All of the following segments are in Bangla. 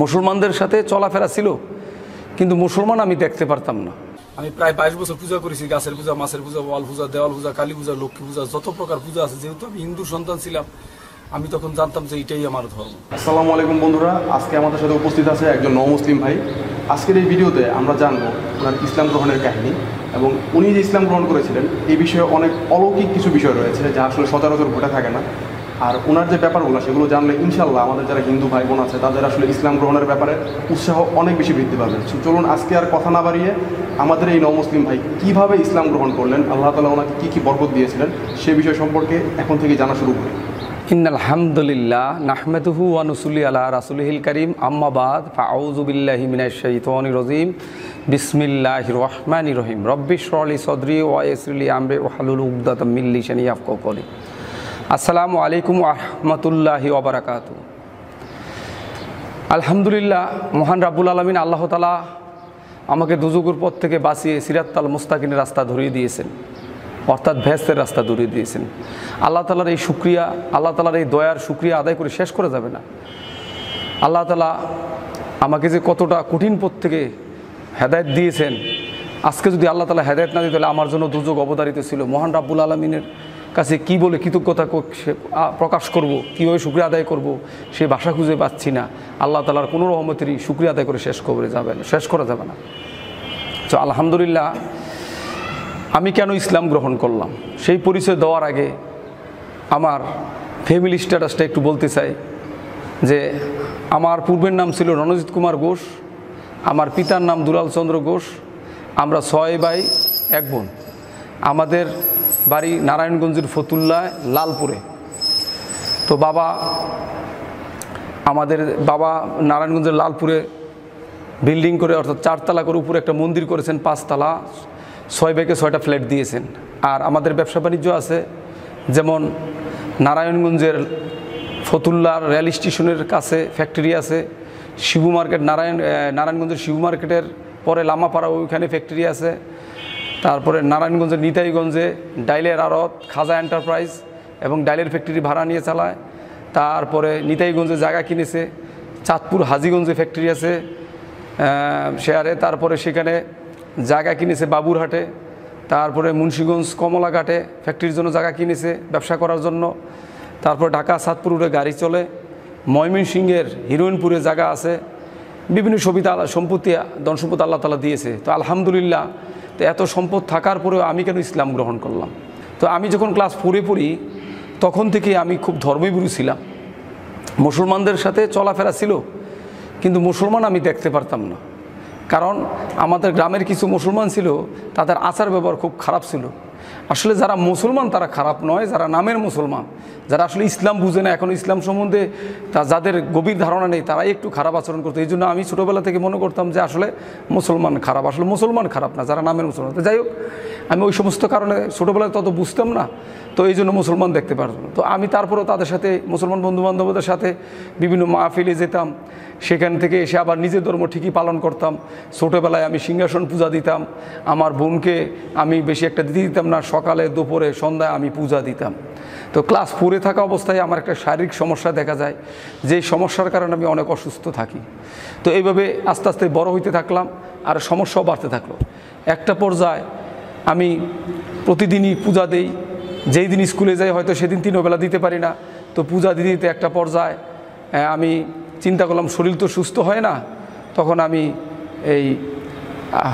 মুসলমানদের সাথে চলাফেরা ছিল, কিন্তু মুসলমান আমি দেখতে পারতাম না। আমি প্রায় 22 বছর পূজা করেছি, গাছের পূজা, মাছের পূজা, ওয়াল পূজা, দেওয়াল পূজা, কালী পূজা, লক্ষ্মী পূজা, যত প্রকার পূজা আছে। যেহেতু আমি হিন্দু সন্তান ছিলাম, আমি তখন জানতাম যে এটাই আমার ধর্ম। আসসালামু আলাইকুম বন্ধুরা, আজকে আমাদের সাথে উপস্থিত আছে একজন মুসলিম ভাই। আজকের এই ভিডিওতে আমরা জানবো ওনার ইসলাম গ্রহণের কাহিনী, এবং উনি যে ইসলাম গ্রহণ করেছিলেন এই বিষয়ে অনেক অলৌকিক কিছু বিষয় রয়েছে যা আসলে সচরাচর ঘটে থাকে না। আর ওনার যে ব্যাপারগুলো সেগুলো জানলে ইনশাল্লাহ আমাদের যারা হিন্দু ভাই বোন আছে তাদের আসলে ইসলাম গ্রহণের ব্যাপারে উৎসাহ অনেক বেশি বৃদ্ধি পাবে। চলুন আজকে আর কথা না বাড়িয়ে আমাদের এই মুসলিম ভাই কীভাবে ইসলাম গ্রহণ করলেন, আল্লাহ তাআলা ওনাকে কী কী বরকত দিয়েছিলেন সে বিষয় সম্পর্কে এখন থেকে জানা শুরু করি। ইন্নাল হামদুলিল্লাহ নাহমাদুহু ওয়া নুসাল্লি আলা রাসূলিহিল কারীম, আম্মা বাদ, ফাআউযু বিল্লাহি মিনাশ শাইতানির রাজীম, বিসমিল্লাহির রহমানির রহিম, রব্বিশ ইশরাহ লি সাদরি ওয়া ইয়াসসির লি আমরি ওয়াহলুল উকদাতাম মিন লিসানি ইয়াফকাহু কওলি। আসসালামু আলাইকুম ওয়া রাহমাতুল্লাহি ওয়া বারাকাতুহু। আলহামদুলিল্লাহ, মহান রাব্বুল আলামিন আল্লাহ তাআলা আমাকে দুজুগের পথ থেকে বাঁচিয়ে সিরাতাল মুস্তাকিমের রাস্তা ধরিয়ে দিয়েছেন, অর্থাৎ ভেস্তের রাস্তা ধরিয়ে দিয়েছেন। আল্লাহ তাআলার এই শুকরিয়া, আল্লাহ তাআলার এই দয়ার শুকরিয়া আদায় করে শেষ করা যাবে না। আল্লাহ তাআলা আমাকে যে কতটা কঠিন পথ থেকে হেদায়েত দিয়েছেন, আজকে যদি আল্লাহ তাআলা হেদায়েত না দিত তাহলে আমার জন্য দুর্যোগ অবধারিত ছিল। মহান রাব্বুল আলামিনের কাছে কি বলে কৃতজ্ঞতা প্রকাশ করব, কীভাবে শুকরিয়া আদায় করব, সে ভাষা খুঁজে পাচ্ছি না। আল্লাহ তাআলার কোনো রহমতেরই শুকরিয়া আদায় করে শেষ করা যাবে না। তো আলহামদুলিল্লাহ, আমি কেন ইসলাম গ্রহণ করলাম সেই পরিচয় দেওয়ার আগে আমার ফ্যামিলি স্ট্যাটাসটা একটু বলতে চাই। যে আমার পূর্বের নাম ছিল রণজিৎ কুমার ঘোষ, আমার পিতার নাম দুলাল চন্দ্র ঘোষ, আমরা 6 ভাই 1 বোন। আমাদের বাড়ি নারায়ণগঞ্জের ফতুল্লাহ লালপুরে। তো আমাদের বাবা নারায়ণগঞ্জের লালপুরে বিল্ডিং করে, অর্থাৎ 4 তলা করে উপরে একটা মন্দির করেছেন, 5 তলা, 6 ভাইকে 6টা ফ্ল্যাট দিয়েছেন। আর আমাদের ব্যবসা বাণিজ্য আছে, যেমন নারায়ণগঞ্জের ফতুল্লার রেল স্টেশনের কাছে ফ্যাক্টরি আছে, শিবু মার্কেট, নারায়ণগঞ্জের শিবু মার্কেটের পরে লামাপাড়া ওইখানে ফ্যাক্টরি আছে। তারপরে নারায়ণগঞ্জের নিতাইগঞ্জে ডাইলের আড়ত, খাজা এন্টারপ্রাইজ এবং ডাইলের ফ্যাক্টরি ভাড়া নিয়ে চালায়। তারপরে নিতাইগঞ্জে জায়গা কিনেছে, চাঁদপুর হাজীগঞ্জে ফ্যাক্টরি আছে শেয়ারে। তারপরে সেখানে জায়গা কিনেছে বাবুরহাটে। তারপরে মুন্সিগঞ্জ কমলাঘাটে ফ্যাক্টরির জন্য জায়গা কিনেছে ব্যবসা করার জন্য। তারপরে ঢাকা সাতপুরে গাড়ি চলে। ময়মনসিংহের হিরোইনপুরে জায়গা আছে। বিভিন্ন সম্পত্তি ধন সম্পদ আল্লাহ তাআলা দিয়েছে। তো আলহামদুলিল্লাহ, তো এত সম্পদ থাকার পরেও আমি কেন ইসলাম গ্রহণ করলাম? তো আমি যখন ক্লাস 4-এ পড়ি তখন থেকে আমি খুব ধর্মভীরু ছিলাম। মুসলমানদের সাথে চলাফেরা ছিল, কিন্তু মুসলমান আমি দেখতে পারতাম না। কারণ আমাদের গ্রামের কিছু মুসলমান ছিল, তাদের আচার ব্যবহার খুব খারাপ ছিল। আসলে যারা মুসলমান তারা খারাপ নয়, যারা নামের মুসলমান, যারা আসলে ইসলাম বুঝে না, এখন ইসলাম সম্বন্ধে যাদের গভীর ধারণা নেই, তারাই একটু খারাপ আচরণ করতো। এই জন্য আমি ছোটোবেলা থেকে মনে করতাম যে আসলে মুসলমান খারাপ। আসলে মুসলমান খারাপ না, যারা নামের মুসলমান। তো যাই হোক, আমি ওই সমস্ত কারণে ছোটোবেলায় তত বুঝতাম না, তো এই জন্য মুসলমান দেখতে পারতাম না। তো আমি তারপরেও তাদের সাথে, মুসলমান বন্ধুবান্ধবদের সাথে বিভিন্ন মাহফিলে যেতাম। সেখান থেকে এসে আবার নিজের ধর্ম ঠিকই পালন করতাম। ছোটোবেলায় আমি সিংহাসন পূজা দিতাম। আমার বোনকে আমি বেশি একটা দিতে দিতাম না, সকালে দুপুরে সন্ধ্যায় আমি পূজা দিতাম। তো ক্লাস 4-এ থাকা অবস্থায় আমার একটা শারীরিক সমস্যা দেখা যায়, যেই সমস্যার কারণে আমি অনেক অসুস্থ থাকি। তো এইভাবে আস্তে আস্তে বড় হইতে থাকলাম, আর সমস্যাও বাড়তে থাকলো। একটা পর্যায়ে আমি প্রতিদিনই পূজা দেই। যেই দিন স্কুলে যাই হয়তো সেদিন 3 বেলা দিতে পারি না। তো পূজা দিতে দিতে একটা পর্যায়ে আমি চিন্তা করলাম শরীর তো সুস্থ হয় না। তখন আমি এই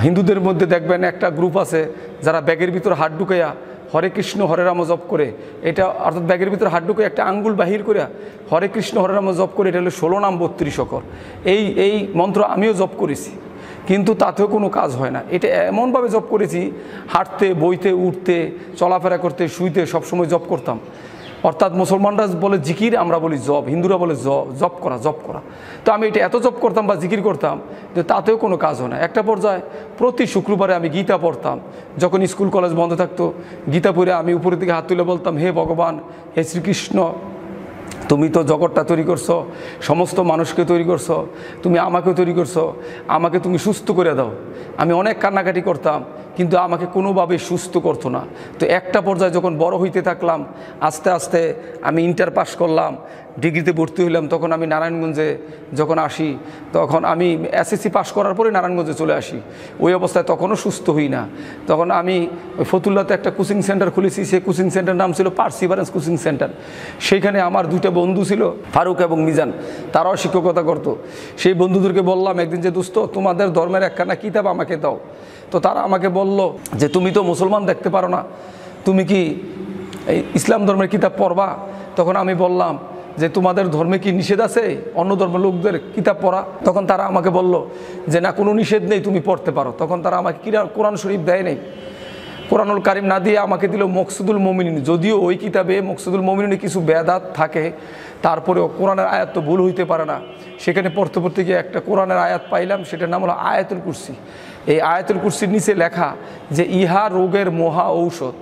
হিন্দুদের মধ্যে দেখবেন একটা গ্রুপ আছে যারা ব্যাগের ভিতর হাত ঢুকাইয়া হরে কৃষ্ণ হরে রাম জপ করে। এটা অর্থাৎ ব্যাগের ভিতর হাত ঢুকে একটা আঙ্গুল বাহির করে হরে কৃষ্ণ হরে রাম জপ করে। এটা হলো 16 নাম 32 অক্ষর। এই মন্ত্র আমিও জপ করেছি, কিন্তু তাতেও কোনো কাজ হয় না। এটা এমনভাবে জপ করেছি, হাঁটতে, বইতে, উঠতে, চলাফেরা করতে, শুইতে সবসময় জপ করতাম। অর্থাৎ মুসলমানরা বলে জিকির, আমরা বলি জপ, হিন্দুরা বলে জপ করা। তো আমি এটা এত জপ করতাম বা জিকির করতাম যে তাতেও কোনো কাজ হয় না। একটা পর্যায়ে প্রতি শুক্রবারে আমি গীতা পড়তাম। যখন স্কুল কলেজ বন্ধ থাকতো, গীতা পড়ে আমি উপরের দিকে হাত তুলে বলতাম, হে ভগবান, হে শ্রীকৃষ্ণ, তুমি তো জগৎটা তৈরি করছো, সমস্ত মানুষকে তৈরি করছো, তুমি আমাকে তৈরি করছো, আমাকে তুমি সুস্থ করে দাও। আমি অনেক কান্নাকাটি করতাম, কিন্তু আমাকে কোনোভাবে সুস্থ করতো না। তো একটা পর্যায়ে যখন বড় হইতে থাকলাম, আস্তে আস্তে আমি ইন্টার পাস করলাম, ডিগ্রিতে ভর্তি হইলাম, তখন আমি নারায়ণগঞ্জে যখন আসি, তখন আমি এসএসসি পাস করার পরে নারায়ণগঞ্জে চলে আসি। ওই অবস্থায় তখনও সুস্থ হই না। তখন আমি ফতুল্লাতে একটা কোচিং সেন্টার খুলেছি, সেই কোচিং সেন্টার নাম ছিল পার্সিভারেন্স কোচিং সেন্টার। সেইখানে আমার দুইটা বন্ধু ছিল, ফারুক এবং মিজান, তারাও শিক্ষকতা করতো। সেই বন্ধুদেরকে বললাম একদিন যে দোস্ত, তোমাদের ধর্মের একখানা কিতাব আমাকে দাও। তো তারা আমাকে বলল যে তুমি তো মুসলমান দেখতে পারো না, তুমি কি এই ইসলাম ধর্মের কিতাব পড়বা? তখন আমি বললাম যে তোমাদের ধর্মে কি নিষেধ আছে অন্য ধর্মের লোকদের কিতাব পড়া? তখন তারা আমাকে বলল যে না, কোনো নিষেধ নেই, তুমি পড়তে পারো। তখন তারা আমাকে কোরআন শরীফ দেয় নেই, কোরআনুল কারিম না দিয়ে আমাকে দিল মকসুদুল মুমিনিন। যদিও ওই কিতাবে মকসুদুল মুমিনিনে কিছু বেদাত থাকে, তারপরেও কোরআনের আয়াত তো ভুল হইতে পারে না। সেখানে পড়তে পড়তে গিয়ে একটা কোরআনের আয়াত পাইলাম, সেটার নাম হলো আয়াতুল কুরসি। এই আয়াতুল কুরসির নিচে লেখা যে ইহা রোগের মহা ঔষধ,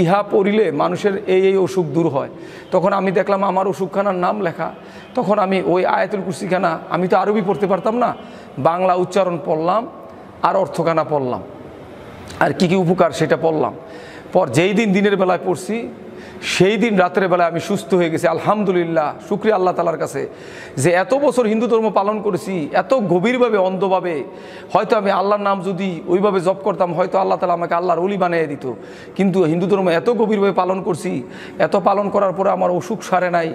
ইহা পড়িলে মানুষের এই অসুখ দূর হয়। তখন আমি দেখলাম আমার অসুখখানার নাম লেখা। তখন আমি ওই আয়াতুল কুরসিখানা, আমি তো আরবি পড়তে পারতাম না, বাংলা উচ্চারণ পড়লাম আর অর্থখানা পড়লাম, আর কি কি উপকার সেটা পড়লাম। পর যেই দিন দিনের বেলায় পড়ছি, সেই দিন রাতের বেলায় আমি সুস্থ হয়ে গেছি। আলহামদুলিল্লাহ, শুকরিয়া আল্লাহ তালার কাছে যে এত বছর হিন্দু ধর্ম পালন করেছি, এত গভীরভাবে অন্ধভাবে। হয়তো আমি আল্লাহর নাম যদি ওইভাবে জপ করতাম, হয়তো আল্লাহ তালা আমাকে আল্লাহর ওলি বানিয়ে দিত। কিন্তু হিন্দু ধর্ম এত গভীরভাবে পালন করছি, এত পালন করার পরে আমার অসুখ সারে নাই।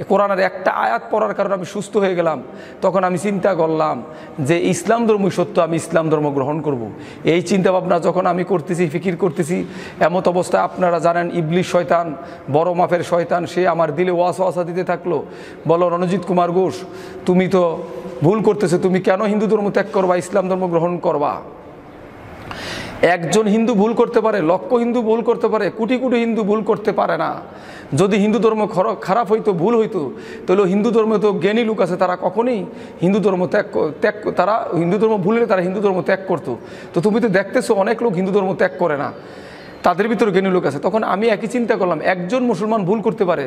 কোরআনের একটা আয়াত পড়ার কারণে আমি সুস্থ হয়ে গেলাম। তখন আমি চিন্তা করলাম যে ইসলাম ধর্মই সত্য, আমি ইসলাম ধর্ম গ্রহণ করব। এই চিন্তা ভাবনা যখন আমি করতেছি, ফিকির করতেছি, এমত অবস্থায় আপনারা জানেন ইবলিশ শয়তান, বড় মাপের শয়তান, সে আমার দিলে ওয়াসওয়াসা দিতে থাকলো। বলো রণজিৎ কুমার ঘোষ, তুমি তো ভুল করতেছো, তুমি কেন হিন্দু ধর্ম ত্যাগ করবা, ইসলাম ধর্ম গ্রহণ করবা? একজন হিন্দু ভুল করতে পারে, লক্ষ হিন্দু ভুল করতে পারে, কোটি কোটি হিন্দু ভুল করতে পারে না। যদি হিন্দু ধর্ম খারাপ হইতো, ভুল হইতো, তাহলে হিন্দু ধর্মে তো জ্ঞানী লোক আছে, তারা কখনোই হিন্দু ধর্ম তারা হিন্দু ধর্ম ভুলে তারা হিন্দু ধর্ম ত্যাগ করতো। তো তুমি তো দেখতেছো অনেক লোক হিন্দু ধর্ম ত্যাগ করে না, তাদের ভিতরে জ্ঞানী লোক আছে। তখন আমি একই চিন্তা করলাম, একজন মুসলমান ভুল করতে পারে,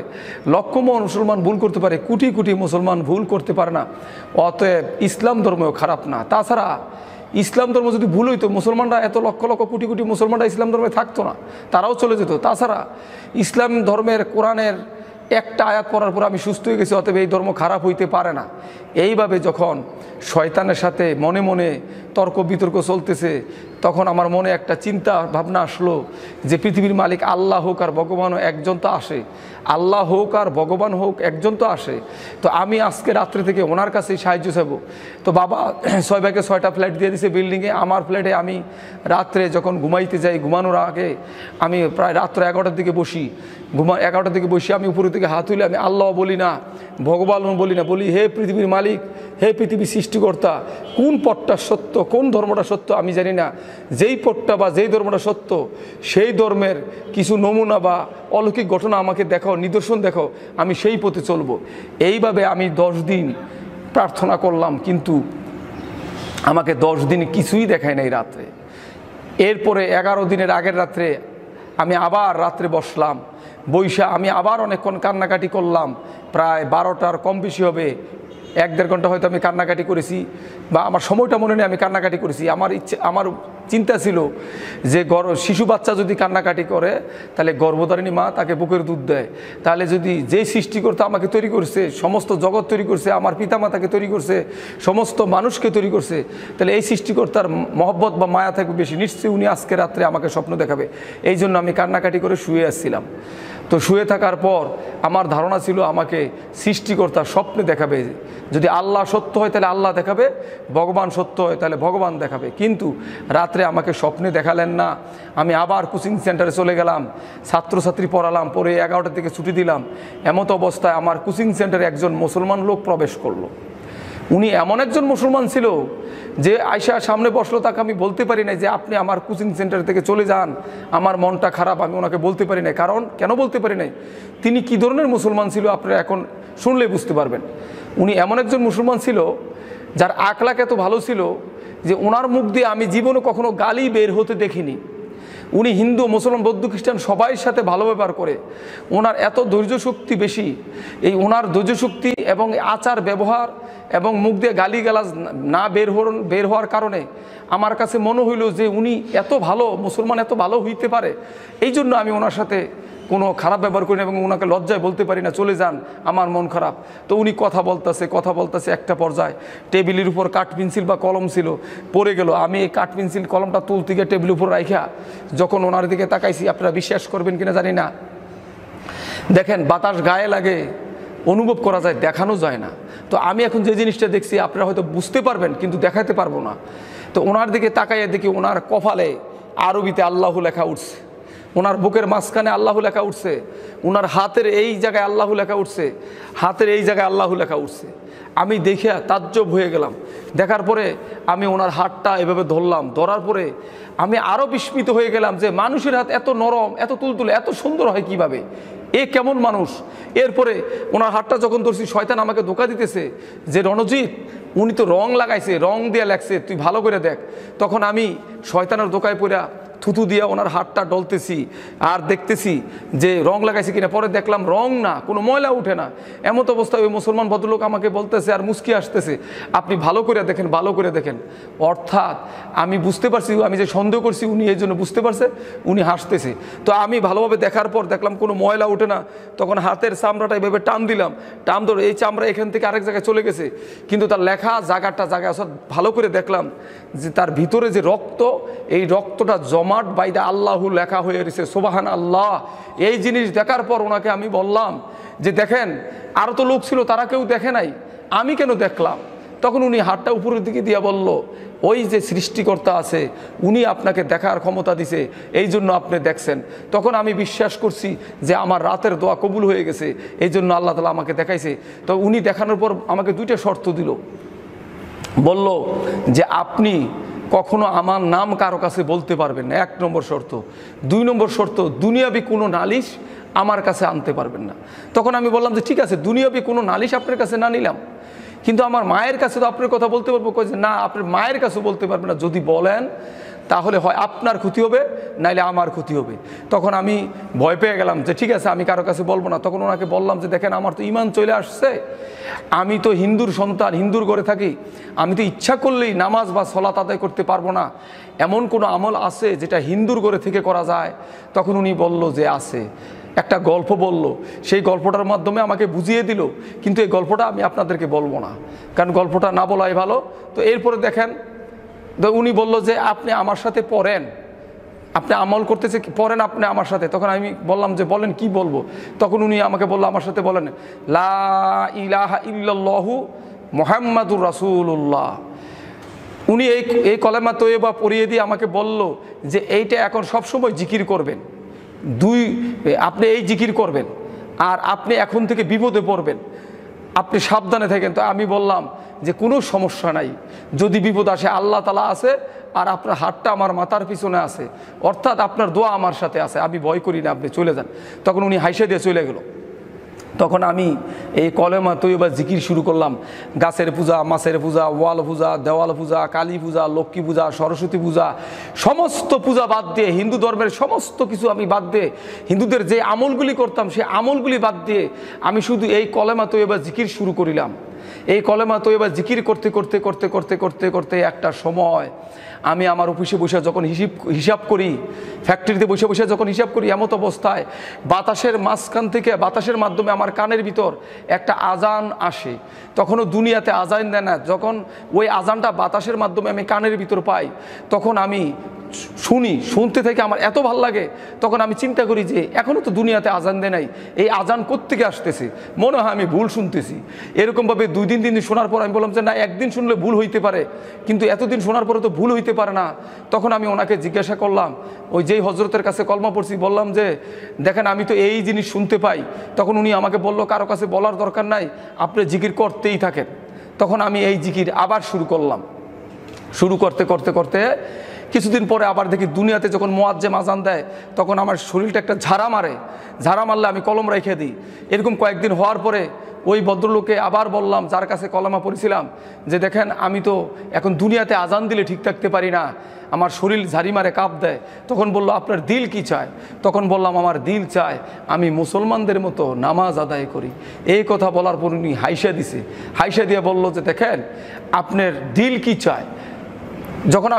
লক্ষ মুসলমান ভুল করতে পারে, কোটি কোটি মুসলমান ভুল করতে পারে না, অতএব ইসলাম ধর্মেও খারাপ না। তাছাড়া ইসলাম ধর্ম যদি ভুল হইতো, মুসলমানরা এত লক্ষ লক্ষ কোটি কোটি মুসলমানরা ইসলাম ধর্মে থাকতো না, তারাও চলে যেত। তাছাড়া ইসলাম ধর্মের কোরআনের একটা আয়াত পড়ার পর আমি সুস্থ হয়ে গেছি, অতএব এই ধর্ম খারাপ হইতে পারে না। এইভাবে যখন শয়তানের সাথে মনে মনে তর্ক বিতর্ক চলতেছে, তখন আমার মনে একটা চিন্তা ভাবনা আসলো যে পৃথিবীর মালিক আল্লাহ হোক আর ভগবানও একজন তো আসে, আল্লাহ হোক আর ভগবান হোক একজন তো আসে। তো আমি আজকে রাত্রে থেকে ওনার কাছেই সাহায্য চাইবো। তো বাবা 6 ভাইকে 6টা ফ্ল্যাট দিয়ে দিয়েছে বিল্ডিংয়ে। আমার ফ্ল্যাটে আমি রাত্রে যখন ঘুমাইতে যাই, ঘুমানোর আগে আমি প্রায় রাত্রে 11টার দিকে বসি, 11টার দিকে বসি, আমি উপরের দিকে হাত তুলে আমি আল্লাহ বলি না, ভগবান বলি না, বলি হে পৃথিবীর মালিক, হে পৃথিবীর সৃষ্টিকর্তা, কোন পথটা সত্য, কোন ধর্মটা সত্য আমি জানি না, যেই পথটা বা যেই ধর্মটা সত্য, সেই ধর্মের কিছু নমুনা বা অলৌকিক ঘটনা আমাকে দেখাও, নিদর্শন দেখাও, আমি সেই পথে চলবো। এইভাবে আমি 10 দিন প্রার্থনা করলাম, কিন্তু আমাকে 10 দিন কিছুই দেখায় নাই রাত্রে। এরপরে 11 দিনের আগের রাত্রে আমি আবার রাত্রে বসলাম, বৈশা আমি আবার অনেকক্ষণ কান্নাকাটি করলাম, প্রায় 12টার কম বেশি হবে, 1-1.5 ঘন্টা হয়তো আমি কান্নাকাটি করেছি, বা আমার সময়টা মনে নেই, আমি কান্নাকাটি করেছি। আমার চিন্তা ছিল যে শিশু বাচ্চা যদি কান্নাকাটি করে, তাহলে গর্ভধারিণী মা তাকে বুকের দুধ দেয়। তাহলে যদি যেই সৃষ্টিকর্তা আমাকে তৈরি করছে, সমস্ত জগৎ তৈরি করছে, আমার পিতামাতাকে তৈরি করছে, সমস্ত মানুষকে তৈরি করছে, তাহলে এই সৃষ্টিকর্তার মহব্বত বা মায়া থাকবে বেশি, নিশ্চয়ই উনি আজকে রাত্রে আমাকে স্বপ্ন দেখাবে। এই জন্য আমি কান্নাকাটি করে শুয়ে আসছিলাম। তো শুয়ে থাকার পর আমার ধারণা ছিল আমাকে সৃষ্টিকর্তা স্বপ্নে দেখাবে, যদি আল্লাহ সত্য হয় তাহলে আল্লাহ দেখাবে, ভগবান সত্য হয় তাহলে ভগবান দেখাবে। কিন্তু রাত্রে আমাকে স্বপ্নে দেখালেন না। আমি আবার কোচিং সেন্টারে চলে গেলাম, ছাত্রছাত্রী পড়ালাম, পরে 11টার দিকে ছুটি দিলাম। এমত অবস্থায় আমার কোচিং সেন্টারে একজন মুসলমান লোক প্রবেশ করলো। উনি এমন একজন মুসলমান ছিল যে আয়শা সামনে বসলো, তাকে আমি বলতে পারি নাই যে আপনি আমার কোচিং সেন্টার থেকে চলে যান, আমার মনটা খারাপ, আমি ওনাকে বলতে পারি নাই। কারণ কেন বলতে পারি নাই, তিনি কী ধরনের মুসলমান ছিল আপনারা এখন শুনলে বুঝতে পারবেন। উনি এমন একজন মুসলমান ছিল যার আখলাক এত ভালো ছিল যে ওনার মুখ দিয়ে আমি জীবনে কখনো গালি বের হতে দেখিনি। উনি হিন্দু মুসলমান বৌদ্ধ খ্রিস্টান সবাই সাথে ভালো ব্যবহার করে। ওনার এত ধৈর্য শক্তি বেশি, এই ওনার ধৈর্য শক্তি এবং আচার ব্যবহার এবং মুখ দিয়ে গালিগালাজ না বের হওয়ার কারণে আমার কাছে মনে হইল যে উনি এত ভালো মুসলমান, এত ভালো হইতে পারে। এই জন্য আমি ওনার সাথে কোনো খারাপ ব্যবহার করি না এবং ওনাকে লজ্জায় বলতে পারি না চলে যান, আমার মন খারাপ। তো উনি কথা বলতেছে, একটা পর্যায়ে টেবিলের উপর কাঠ পেন্সিল বা কলম ছিল, পড়ে গেল। আমি এই কাঠ পেন্সিল কলমটা তুলতে গিয়ে টেবিলের উপর রাখা যখন ওনার দিকে তাকাইছি, আপনারা বিশ্বাস করবেন কিনা জানি না, দেখেন বাতাস গায়ে লাগে, অনুভব করা যায়, দেখানো যায় না। তো আমি এখন যে জিনিসটা দেখছি আপনারা হয়তো বুঝতে পারবেন কিন্তু দেখাতে পারবো না। তো ওনার দিকে তাকাইয়ে দেখি ওনার কপালে আরবিতে আল্লাহু লেখা উঠছে, ওনার বুকের মাঝখানে আল্লাহু লেখা উঠছে, ওনার হাতের এই জায়গায় আল্লাহু লেখা উঠছে, হাতের এই জায়গায় আল্লাহু লেখা উঠছে। আমি দেখে তাজ্জব হয়ে গেলাম। দেখার পরে আমি ওনার হাতটা এভাবে ধরলাম, ধরার পরে আমি আরও বিস্মিত হয়ে গেলাম যে মানুষের হাত এত নরম, এত তুলতুলে, এত সুন্দর হয় কিভাবে, এ কেমন মানুষ। এরপরে ওনার হাতটা যখন ধরছি, শয়তান আমাকে ধোঁকা দিতেছে যে রণজিৎ উনি তো রং লাগাইছে, রং দিয়ে লেখছে, তুই ভালো করে দেখ। তখন আমি শয়তানের ধোঁকায় পড়া থুতু দিয়া ওনার হাতটা ডলতেছি আর দেখতেছি যে রং লাগাইছে কিনা। পরে দেখলাম রং না, কোনো ময়লা উঠে না। এমত অবস্থায় ওই মুসলমান ভদ্রলোক আমাকে বলতেছে আর মুস্কি আসতেছে, আপনি ভালো করে দেখেন, ভালো করে দেখেন। অর্থাৎ আমি বুঝতে পারছি, আমি যে সন্দেহ করছি উনি এই জন্য বুঝতে পারছে, উনি হাসতেছে। তো আমি ভালোভাবে দেখার পর দেখলাম কোনো ময়লা উঠে না। তখন হাতের চামড়াটা এইভাবে টান দিলাম, টান ধরে এই চামড়া এখান থেকে আরেক জায়গায় চলে গেছে, কিন্তু তার লেখা জায়গাটা অর্থাৎ ভালো করে দেখলাম যে তার ভিতরে যে রক্ত, এই রক্তটা জমাট বাইদা আল্লাহু লেখা হয়ে রয়েছে, সুবহান আল্লাহ। এই জিনিস দেখার পর ওনাকে আমি বললাম যে দেখেন আরও তো লোক ছিল, তারা কেউ দেখে নাই, আমি কেন দেখলাম? তখন উনি হাতটা উপরের দিকে দিয়ে বলল, ওই যে সৃষ্টিকর্তা আছে উনি আপনাকে দেখার ক্ষমতা দিছে, এই জন্য আপনি দেখছেন। তখন আমি বিশ্বাস করছি যে আমার রাতের দোয়া কবুল হয়ে গেছে, এই জন্য আল্লাহ তাআলা আমাকে দেখাইছে। তো উনি দেখানোর পর আমাকে দুইটা শর্ত দিল, বলল যে আপনি কখনো আমার নাম কারো কাছে বলতে পারবেন না, 1 নম্বর শর্ত। 2 নম্বর শর্ত, দুনিয়াবি কোনো নালিশ আমার কাছে আনতে পারবেন না। তখন আমি বললাম যে ঠিক আছে, দুনিয়াবি কোনো নালিশ আপনার কাছে না নিলাম, কিন্তু আমার মায়ের কাছে তো আপনার কথা বলতে পারবো। কই যে না, আপনার মায়ের কাছে বলতে পারবেন না, যদি বলেন তাহলে হয় আপনার ক্ষতি হবে, নাইলে আমার ক্ষতি হবে। তখন আমি ভয় পেয়ে গেলাম যে ঠিক আছে, আমি কারো কাছে বলবো না। তখন ওনাকে বললাম যে দেখেন আমার তো ঈমান চলে আসছে, আমি তো হিন্দুর সন্তান, হিন্দুর ঘরে থাকি, আমি তো ইচ্ছা করলেই নামাজ বা সলাত আদায় করতে পারবো না। এমন কোনো আমল আছে যেটা হিন্দুর ঘরে থেকে করা যায়? তখন উনি বলল যে আছে। একটা গল্প বলল, সেই গল্পটার মাধ্যমে আমাকে বুঝিয়ে দিল, কিন্তু এই গল্পটা আমি আপনাদেরকে বলবো না, কারণ গল্পটা না বলাই ভালো। তো এরপরে দেখেন উনি বলল যে আপনি আমার সাথে পড়েন, আপনি আমল করতেছে পড়েন আপনি আমার সাথে। তখন আমি বললাম যে বলেন কি বলবো? তখন উনি আমাকে বলল আমার সাথে বলেন লা ইলাহা ইল্লাল্লাহু মুহাম্মাদুর রাসূলুল্লাহ। উনি এই কলেমা তৈয়বা পড়িয়ে দিয়ে আমাকে বলল যে এইটা এখন সবসময় জিকির করবেন, আপনি এই জিকির করবেন, আর আপনি এখন থেকে বিপদে পড়বেন, আপনি সাবধানে থাকেন। তো আমি বললাম যে কোনো সমস্যা নাই, যদি বিপদ আসে আল্লাহ তাআলা আছে, আর আপনার হাতটা আমার মাথার পিছনে আছে, অর্থাৎ আপনার দোয়া আমার সাথে আছে, আমি ভয় করি না, আপনি চলে যান। তখন উনি হাসে দিয়ে চলে গেল। তখন আমি এই কলেমা তৈয়বা জিকির শুরু করলাম। গাছের পূজা, মাছের পূজা, ওয়াল পূজা, দেওয়াল পূজা, কালী পূজা, লক্ষ্মী পূজা, সরস্বতী পূজা, সমস্ত পূজা বাদ দিয়ে, হিন্দু ধর্মের সমস্ত কিছু আমি বাদ দিয়ে, হিন্দুদের যে আমলগুলি করতাম সেই আমলগুলি বাদ দিয়ে আমি শুধু এই কলেমা তৈয়বা জিকির শুরু করিলাম। এই কলেমা তৈয়বা জিকির করতে করতে করতে করতে করতে করতে একটা সময় আমি আমার অফিসে বসে যখন হিসাব করি, ফ্যাক্টরিতে বসে বসে যখন হিসাব করি, এমত অবস্থায় বাতাসের মাঝখান থেকে, বাতাসের মাধ্যমে আমার কানের ভিতর একটা আজান আসে। তখনও দুনিয়াতে আজান দেয় না, যখন ওই আজানটা বাতাসের মাধ্যমে আমি কানের ভিতর পাই, তখন আমি শুনতে থেকে আমার এত ভাল লাগে। তখন আমি চিন্তা করি যে এখনও তো দুনিয়াতে আজান দেয় নাই, এই আজান কোত্থেকে আসতেছে, মনে হয় আমি ভুল শুনতেছি। এরকমভাবে 2 দিন 3 দিন শোনার পর আমি বললাম যে না, একদিন শুনলে ভুল হইতে পারে, কিন্তু এতদিন শোনার পরে তো ভুল হইতে পারে না। তখন আমি ওনাকে জিজ্ঞাসা করলাম, ওই যেই হজরতের কাছে কলমা পড়ছি, বললাম যে দেখেন আমি তো এই জিনিস শুনতে পাই। তখন উনি আমাকে বলল কারো কাছে বলার দরকার নাই, আপনি জিকির করতেই থাকেন। তখন আমি এই জিকির আবার শুরু করলাম। শুরু করতে করতে করতে কিছুদিন পরে আবার দেখি দুনিয়াতে যখন মুয়াজ্জিন আজান দেয়, তখন আমার শরীরটা একটা ঝাড়া মারে, ঝাড়া মারলে আমি কলম রেখে দিই। এরকম কয়েকদিন হওয়ার পরে ওই ভদ্রলোকে আবার বললাম, যার কাছে কলেমা পড়েছিলাম, যে দেখেন আমি তো এখন দুনিয়াতে আজান দিলে ঠিক থাকতে পারি না, আমার শরীর ঝাড়ি মারে কাঁপ দেয়। তখন বলল আপনার দিল কি চায়? তখন বললাম আমার দিল চায় আমি মুসলমানদের মতো নামাজ আদায় করি। এই কথা বলার পর উনি হাইসা দিছে, হাইসা দিয়ে বলল যে দেখেন আপনার দিল কি চায়। যখন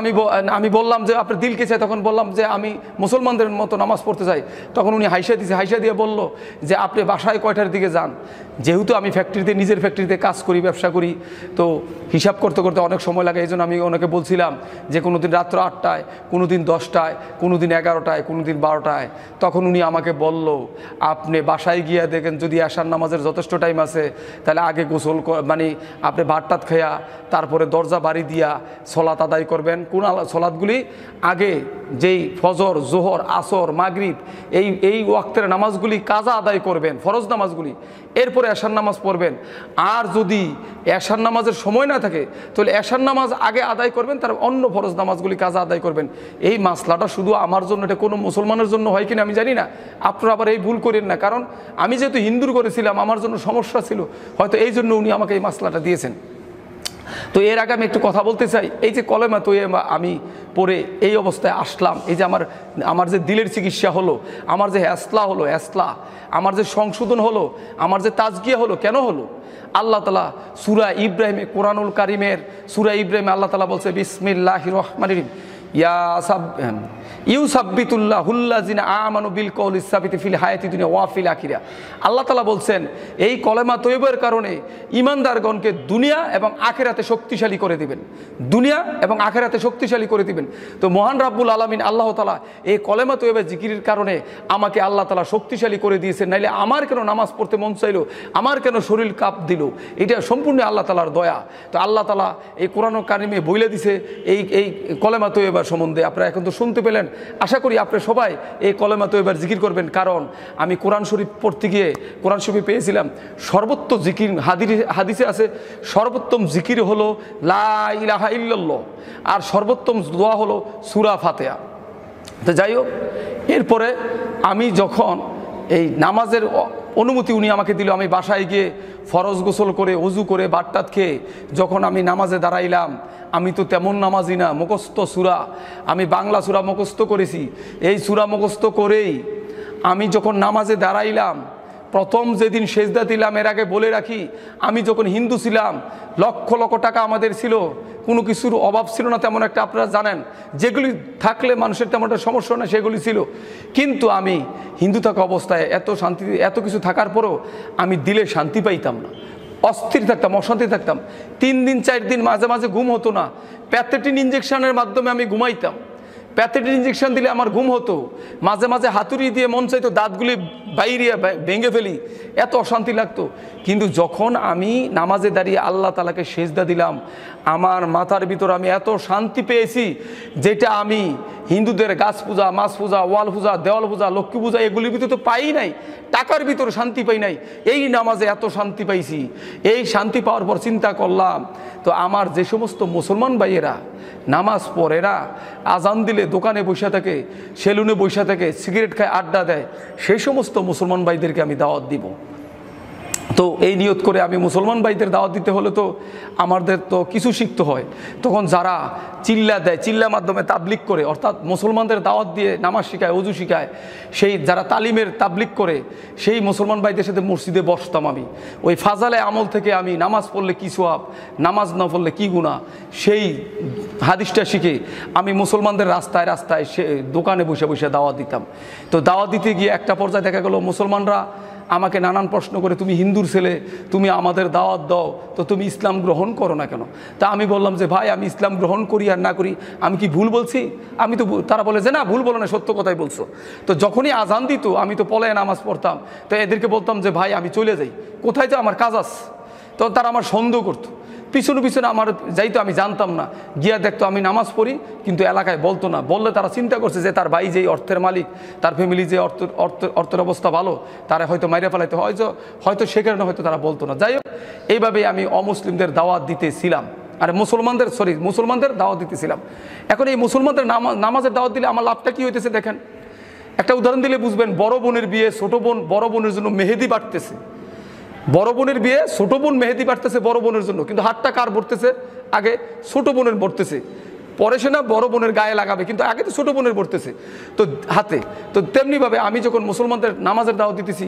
আমি বললাম যে আপনার দিল কে চায়, তখন বললাম যে আমি মুসলমানদের মতো নামাজ পড়তে চাই। তখন উনি হাইসা দিছে, হাইসা দিয়ে বলল যে আপনি বাসায় কয়টার দিকে যান? যেহেতু আমি ফ্যাক্টরিতে, নিজের ফ্যাক্টরিতে কাজ করি, ব্যবসা করি, তো হিসাব করতে করতে অনেক সময় লাগে। এই জন্য আমি ওনাকে বলছিলাম যে কোনো দিন রাত্র 8টায়, কোনো দিন 10টায়, কোনো দিন 11টায়, কোনো দিন 12টায়। তখন উনি আমাকে বলল আপনি বাসায় গিয়ে দেখেন যদি আশার নামাজের যথেষ্ট টাইম আছে তাহলে আগে গোসল মানে আপনি ভাতটাত খেয়া তারপরে দরজা বাড়ি দিয়া সলাত আদায় করবেন। কোন সলাতগুলি আগে যেই ফজর, জোহর, আসর, মাগরিব এই ওয়াক্তের নামাজগুলি কাজা আদায় করবেন, ফরজ নামাজগুলি, এরপরে এশার নামাজ পড়বেন। আর যদি এশার নামাজের সময় না থাকে তাহলে এশার নামাজ আগে আদায় করবেন, তার অন্য ফরজ নামাজগুলি কাজা আদায় করবেন। এই মাসলাটা শুধু আমার জন্য, এটা কোনো মুসলমানের জন্য হয় কিনা আমি জানি না, আপনারা আবার এই ভুল করেন না। কারণ আমি যেহেতু হিন্দুর করেছিলাম, আমার জন্য সমস্যা ছিল, হয়তো এই জন্য উনি আমাকে এই মাসলাটা দিয়েছেন। তো এর আগে আমি একটু কথা বলতে চাই, এই যে কলেমা তৈয়বা আমি পড়ে এই অবস্থায় আসলাম, এই যে আমার যে দিলের চিকিৎসা হলো, আমার যে হেসলা হলো, আমার যে সংশোধন হলো, আমার যে তাজকিয়া হলো, কেন হলো? আল্লাহ তাআলা সূরা ইব্রাহিমে, কোরআনুল কারিমের সূরা ইব্রাহিমে আল্লাহ তাআলা বলছে বিসমিল্লাহির রহমানির রহিম, ইউসাব্বিতুল্লাহুল্লাযিনা আমানু বিল কওলিস সাবিতি ফিল হায়াতি দুনিয়া ওয়া ফিল আখিরা। আল্লাহ তাআলা বলছেন এই কলেমা তৈয়বার কারণে ঈমানদারগণকে দুনিয়া এবং আখিরাতে শক্তিশালী করে দিবেন, দুনিয়া এবং আখিরাতে শক্তিশালী করে দিবেন। তো মহান রাব্বুল আলামিন আল্লাহ তাআলা এই কলেমা তৈয়বা জিকিরের কারণে আমাকে আল্লাহ তাআলা শক্তিশালী করে দিয়েছেন। নাইলে আমার কেন নামাজ পড়তে মন চাইলো, আমার কেন শরীর কাঁপ দিল, এটা সম্পূর্ণ আল্লাহ তাআলার দয়া। তো আল্লাহ তাআলা এই কোরআনুল কারিমে বইলে দিছে এই কলেমা তৈয়বা সম্বন্ধে। আপনারা এখন তো শুনতে পেলেন, আশা করি আপনারা সবাই এই কলেমা তৈয়বার জিকির করবেন। কারণ আমি কোরআন শরীফ পড়তে গিয়ে কোরআন শরীফে পেয়েছিলাম সর্বোত্তম জিকির, হাদিসে আছে সর্বোত্তম জিকির হলো লা ইলাহা ইল্লাল্লাহ, আর সর্বোত্তম দোয়া হলো সূরা ফাতিহা। তো যাই হোক, এরপরে আমি যখন এই নামাজের অনুমতি উনি আমাকে দিল, আমি বাসায় গিয়ে ফরজ গোসল করে ওযু করে ভাতটাত খেয়ে যখন আমি নামাজে দাঁড়াইলাম, আমি তো তেমন নামাজি না, মুখস্থ সূরা, আমি বাংলা সূরা মুখস্থ করেছি। এই সূরা মুখস্থ করেই আমি যখন নামাজে দাঁড়াইলাম, প্রথম যেদিন সেজদা দিলাম, এর আগে বলে রাখি আমি যখন হিন্দু ছিলাম, লক্ষ লক্ষ টাকা আমাদের ছিল, কোনো কিছুর অভাব ছিল না তেমন একটা, আপনারা জানেন যেগুলি থাকলে মানুষের তেমন একটা সমস্যা না সেগুলি ছিল। কিন্তু আমি হিন্দু থাকা অবস্থায় এত শান্তি, এত কিছু থাকার পরেও আমি দিলে শান্তি পাইতাম না, অস্থির থাকতাম, অশান্তি থাকতাম। 3 দিন 4 দিন মাঝে মাঝে ঘুম হতো না। প্যাথেটিন ইঞ্জেকশনের মাধ্যমে আমি ঘুমাইতাম, প্যাথেটিন ইঞ্জেকশন দিলে আমার ঘুম হতো, মাঝে মাঝে হাতুড়ি দিয়ে মন চাইতো দাঁতগুলি বাইরে ভেঙে ফেলি, এত অশান্তি লাগতো। কিন্তু যখন আমি নামাজে দাঁড়িয়ে আল্লাহ তাআলাকে সেজদা দিলাম, আমার মাথার ভিতর আমি এত শান্তি পেয়েছি, যেটা আমি হিন্দুদের গাছ পূজা, মাছ পূজা, ওয়াল পূজা, দেওয়াল পূজা, লক্ষ্মী পূজা এগুলির ভিতরে তো পাই নাই, টাকার ভিতরে শান্তি পাই নাই, এই নামাজে এত শান্তি পাইছি। এই শান্তি পাওয়ার পর চিন্তা করলাম, তো আমার যে সমস্ত মুসলমান ভাইয়েরা নামাজ পড়েরা আজান দিলে দোকানে বসে থাকে, সেলুনে বসে থাকে, সিগারেট খায়, আড্ডা দেয়, সেই সমস্ত মুসলমান ভাইদেরকে আমি দাওয়াত দিব। তো এই নিয়ত করে আমি মুসলমান ভাইদের দাওয়াত দিতে হলে তো আমাদের তো কিছু শিখতে হয়। তখন যারা চিল্লা দেয়, চিল্লার মাধ্যমে তাবলিগ করে, অর্থাৎ মুসলমানদের দাওয়াত দিয়ে নামাজ শিখায়, ওযু শিখায়, সেই যারা তালিমের তাবলিগ করে সেই মুসলমান ভাইদের সাথে মসজিদে বসতাম আমি। ওই ফাজালে আমল থেকে আমি নামাজ পড়লে কী সওয়াব, নামাজ না পড়লে কী গুনাহ, সেই হাদিসটা শিখে আমি মুসলমানদের রাস্তায় রাস্তায় সে দোকানে বসে বসে দাওয়াত দিতাম। তো দাওয়াত দিতে গিয়ে একটা পর্যায়ে দেখা গেল মুসলমানরা আমাকে নানান প্রশ্ন করে, তুমি হিন্দুর ছেলে, তুমি আমাদের দাওয়াত দাও, তো তুমি ইসলাম গ্রহণ করো না কেন? তা আমি বললাম যে ভাই আমি ইসলাম গ্রহণ করি আর না করি আমি কি ভুল বলছি? আমি তো, তারা বলে যে না ভুল বলো না, সত্য কথাই বলছো। তো যখনই আজান দিত আমি তো পলায়ে নামাজ পড়তাম। তো এদেরকে বলতাম যে ভাই আমি চলে যাই, কোথায় তো আমার কাজ আছে। তো তারা আমার সন্দেহ করতো, পিছনে পিছনে আমার যাইতো, আমি জানতাম না, গিয়া দেখতো আমি নামাজ পড়ি কিন্তু এলাকায় বলতো না। বললে তারা চিন্তা করছে যে তার ভাই যেই অর্থের মালিক, তার ফ্যামিলি যে অর্থের অবস্থা ভালো, তারা হয়তো মাইরে ফেলাইতে, হয়তো সে কারণে হয়তো তারা বলতো না। যাই হোক, এইভাবেই আমি অমুসলিমদের দাওয়াত দিতেছিলাম, আর মুসলমানদের দাওয়াত দিতেছিলাম। এখন এই মুসলমানদের নামাজের দাওয়াত দিলে আমার লাভটা কী হইতেছে দেখেন, একটা উদাহরণ দিলে বুঝবেন। বড় বোনের বিয়ে, ছোট বোন বড় বোনের জন্য মেহেদি বাটতেছে, বড় বোনের বিয়ে, ছোট বোন মেহেদি বাড়তেছে বড় বোনের জন্য, কিন্তু হাতটা কার ভরতেছে? আগে ছোট বোনের ভরতেছে, পরে সে না বড় বোনের গায়ে লাগাবে, কিন্তু আগে তো ছোট বোনের ভরতেছে তো হাতে। তো তেমনিভাবে আমি যখন মুসলমানদের নামাজের দাওয়াত দিতেছি,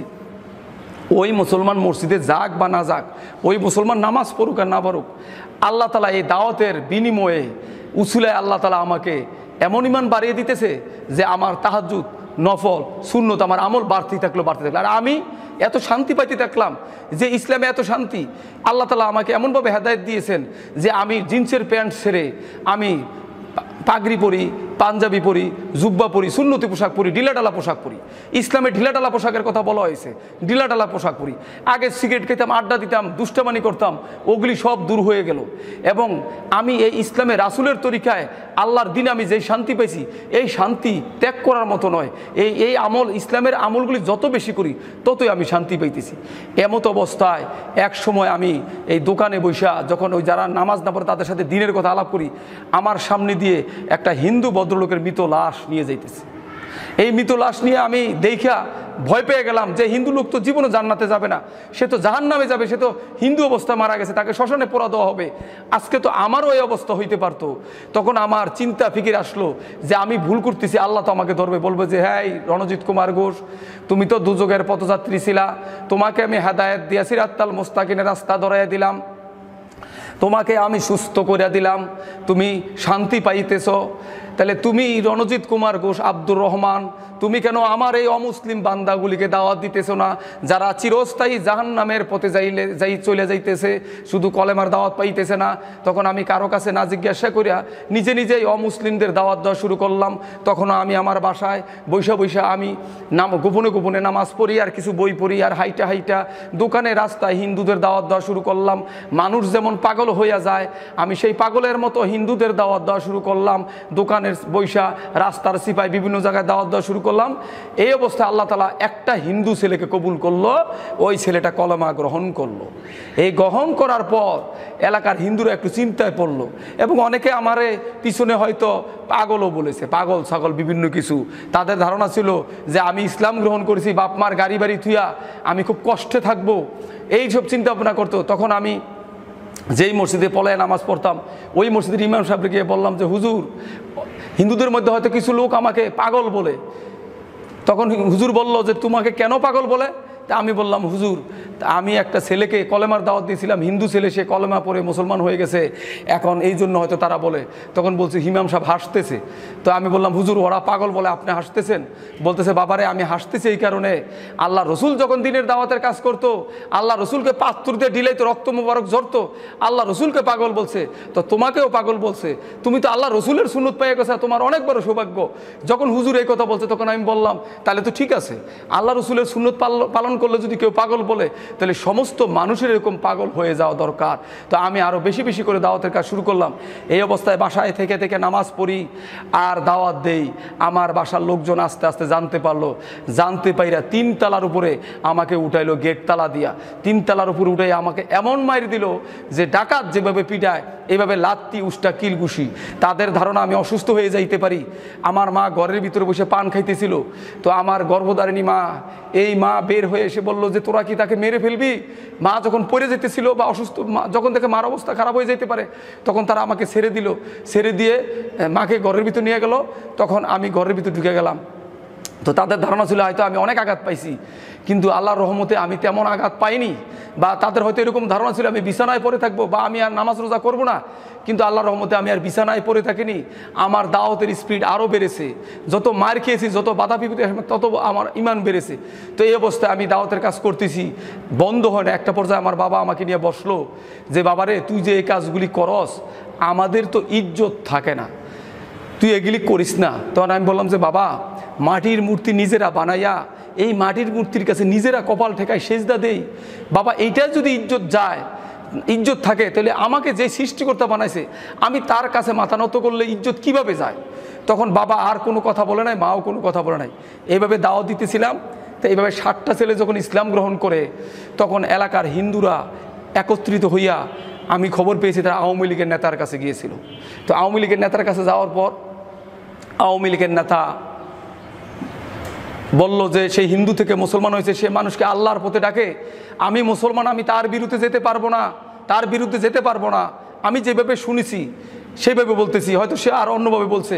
ওই মুসলমান মসজিদে যাক বা না যাক, ওই মুসলমান নামাজ পড়ুক আর না পড়ুক, আল্লাহ তালা এই দাওয়াতের বিনিময়ে উসুলায় আল্লাহ তালা আমাকে এমন ইমান বাড়িয়ে দিতেছে যে আমার তাহাজ্জুদ, নফল, সুন্নত, আমার আমল বাড়তেই থাকলো। আর আমি এত শান্তি পাইতে থাকলাম যে ইসলামে এত শান্তি। আল্লাহ তালা আমাকে এমনভাবে হেদায়েত দিয়েছেন যে আমি জিন্সের প্যান্ট ছেড়ে আমি পাগড়ি পরি, পাঞ্জাবি পরি, জুব্বা পরি, সুন্নতি পোশাক পরি, ঢিলাঢালা পোশাক পরি। ইসলামে ঢিলাঢালা পোশাকের কথা বলা হয়েছে, ঢিলাঢালা পোশাক পরি। আগে সিগারেট খেতাম, আড্ডা দিতাম, দুষ্টামানি করতাম, ওগুলি সব দূর হয়ে গেল। এবং আমি এই ইসলামে রাসূলের তরিকায় আল্লাহর দিনে আমি যেই শান্তি পেয়েছি, এই শান্তি ত্যাগ করার মতো নয়। এই আমল, ইসলামের আমলগুলি যত বেশি করি ততই আমি শান্তি পাইতেছি। এমত অবস্থায় এক সময় আমি এই দোকানে বৈশা যখন ওই যারা নামাজ না পড়ে তাদের সাথে দিনের কথা আলাপ করি, আমার সামনে দিয়ে একটা হিন্দু ভদ্রলোকের মৃত লাশ নিয়ে যাইতেছে। এই মৃত লাশ নিয়ে আমি দেখা ভয় পেয়ে গেলাম যে হিন্দু লোক তো জীবনে জান্নাতে যাবে না, সে তো জাহান্নামে যাবে, সে তো হিন্দু অবস্থা মারা গেছে, তাকে শ্মশানে পোড়া দেওয়া হবে। আজকে তো আমারও এই অবস্থা হইতে পারতো। তখন আমার চিন্তা ফিকির আসলো যে আমি ভুল করতেছি, আল্লাহ তো আমাকে ধরবে, বলবে যে হ্যাঁ রণজিৎ কুমার ঘোষ, তুমি তো দুযোগের পথযাত্রী ছিলা, তোমাকে আমি হেদায়েত দিয়া সিরাতাল মুস্তাকিমের রাস্তা ধরাইয়া দিলাম, তোমাকে আমি সুস্থ করে দিলাম, তুমি শান্তি পাইতেছ, তাহলে তুমি রণজিৎ কুমার ঘোষ, আব্দুর রহমান, তুমি কেন আমার এই অমুসলিম বান্দাগুলিকে দাওয়াত দিতেছো না, যারা চিরস্থায়ী জাহান্নামের পথে চলে যাইতেছে, শুধু কলেমার দাওয়াত পাইতেছে না। তখন আমি কারো কাছে না জিজ্ঞাসা করিয়া নিজে নিজেই অমুসলিমদের দাওয়াত দেওয়া শুরু করলাম। তখনও আমি আমার বাসায় বৈশা আমি গোপনে গোপনে নামাজ পড়ি আর কিছু বই পড়ি, আর হাইটা হাইটা দোকানে রাস্তায় হিন্দুদের দাওয়াত দেওয়া শুরু করলাম। মানুষ যেমন পাগল হইয়া যায়, আমি সেই পাগলের মতো হিন্দুদের দাওয়াত দেওয়া শুরু করলাম। দোকানের বৈশা, রাস্তার সিপাই, বিভিন্ন জায়গায় দাওয়াত দেওয়া শুরু করলাম। এই অবস্থায় আল্লাহ তাআলা একটা হিন্দু ছেলেকে কবুল করলো, ওই ছেলেটা কলেমা গ্রহণ করলো। এই গ্রহণ করার পর এলাকার হিন্দুরা একটু চিন্তায় পড়লো, এবং অনেকে আমারে পিছনে হয়তো পাগলও বলেছে, পাগল ছাগল বিভিন্ন কিছু। তাদের ধারণা ছিল যে আমি ইসলাম গ্রহণ করেছি, বাপ মার গাড়ি বাড়ি থুয়া আমি খুব কষ্টে থাকবো, এইসব চিন্তা ভাবনা করতো। তখন আমি যেই মসজিদে পলায় নামাজ পড়তাম, ওই মসজিদের ইমাম সাহেবকে গিয়ে বললাম যে হুজুর, হিন্দুদের মধ্যে হয়তো কিছু লোক আমাকে পাগল বলে। তখন হুজুর বলল যে তোমাকে কেন পাগল বলে? তা আমি বললাম হুজুর, আমি একটা ছেলেকে কলেমার দাওয়াত দিয়েছিলাম, হিন্দু ছেলে, সে কলেমা পড়ে মুসলমান হয়ে গেছে, এখন এই জন্য হয়তো তারা বলে। তখন বলছে ইমাম সাহেব হাসতেছে। তো আমি বললাম হুজুর, ওরা পাগল বলে, আপনি হাসতেছেন? বলতেছে বাবারে, আমি হাসতেছি এই কারণে, আল্লাহ রসুল যখন দিনের দাওয়াতের কাজ করতো, আল্লাহ রসুলকে পাত্র দিয়ে ঢিলাই তো রক্ত মুবারক ঝরতো, আল্লাহ রসুলকে পাগল বলছে, তো তোমাকেও পাগল বলছে, তুমি তো আল্লাহ রসুলের সুন্নত পেয়ে গেছে, তোমার অনেক বড় সৌভাগ্য। যখন হুজুর এই কথা বলছে, তখন আমি বললাম তাহলে তো ঠিক আছে, আল্লাহ রসুলের সুন্নত পালন করলে যদি কেউ পাগল বলে, তাহলে সমস্ত মানুষের এরকম পাগল হয়ে যাওয়া দরকার। তো আমি আরও বেশি বেশি করে দাওয়াতের কাজ শুরু করলাম। এই অবস্থায় বাসায় থেকে থেকে নামাজ পড়ি আর দাওয়াত দেই। আমার বাসার লোকজন আস্তে আস্তে জানতে পারলো, জানতে পাইরা 3 তলার উপরে আমাকে উঠাইলো, গেট তালা দিয়া 3 তলার উপরে উঠাই আমাকে এমন মাইর দিল যে ডাকাত যেভাবে পিটায় এইভাবে লাত্তি, উষ্টা, কিলঘুষি। তাদের ধারণা আমি অসুস্থ হয়ে যাইতে পারি। আমার মা ঘরের ভিতরে বসে পান খাইতেছিল, তো আমার গর্ভধারিণী মা, এই মা বের হয়ে এসে বলল যে তোরা কি তাকে মেরে ফেলবি? মা যখন পড়ে যেতেছিল বা অসুস্থ, যখন দেখে মার অবস্থা খারাপ হয়ে যেতে পারে, তখন তারা আমাকে ছেড়ে দিল। ছেড়ে দিয়ে মাকে ঘরের ভিতর নিয়ে গেল। তখন আমি ঘরের ভিতর ঢুকে গেলাম। তো তাদের ধারণা ছিল হয়তো আমি অনেক আঘাত পাইছি, কিন্তু আল্লাহর রহমতে আমি তেমন আঘাত পাইনি। বা তাদের হয়তো এরকম ধারণা ছিল আমি বিছানায় পড়ে থাকবো বা আমি আর নামাজ রোজা করবো না, কিন্তু আল্লাহর রহমতে আমি আর বিছানায় পড়ে থাকিনি। আমার দাওয়াতের স্পিড আরও বেড়েছে। যত মার খেয়েছি, যত বাধা বিপত্তি, তত আমার ইমান বেড়েছে। তো এই অবস্থায় আমি দাওয়াতের কাজ করতেছি, বন্ধ হয় না। একটা পর্যায়ে আমার বাবা আমাকে নিয়ে বসলো যে বাবারে, তুই যে এই কাজগুলি করস, আমাদের তো ইজ্জত থাকে না, তুই এগুলি করিস না। তখন আমি বললাম যে বাবা, মাটির মূর্তি নিজেরা বানাইয়া এই মাটির মূর্তির কাছে নিজেরা কপাল ঠেকায় সেজদা দেই, বাবা এইটা যদি ইজ্জত যায়, ইজ্জত থাকে, তাহলে আমাকে যে সৃষ্টিকর্তা বানাইছে আমি তার কাছে মাথা নত করলে ইজ্জত কিভাবে যায়? তখন বাবা আর কোনো কথা বলে নাই, মাও কোনো কথা বলে নাই। এইভাবে দাওয়াত দিতেছিলাম। তো এইভাবে 60টা ছেলে যখন ইসলাম গ্রহণ করে, তখন এলাকার হিন্দুরা একত্রিত হইয়া, আমি খবর পেয়েছি তারা আওয়ামী লীগের নেতার কাছে গিয়েছিল। তো আওয়ামী লীগের নেতার কাছে যাওয়ার পর আওয়ামী লীগের নেতা বলল যে সেই হিন্দু থেকে মুসলমান হয়েছে, সে মানুষকে আল্লাহর পথে ডাকে। আমি মুসলমান, আমি তার বিরুদ্ধে যেতে পারবো না, তার বিরুদ্ধে যেতে পারবো না। আমি যেভাবে শুনেছি সেইভাবে বলতেছি, হয়তো সে আর অন্যভাবে বলছে,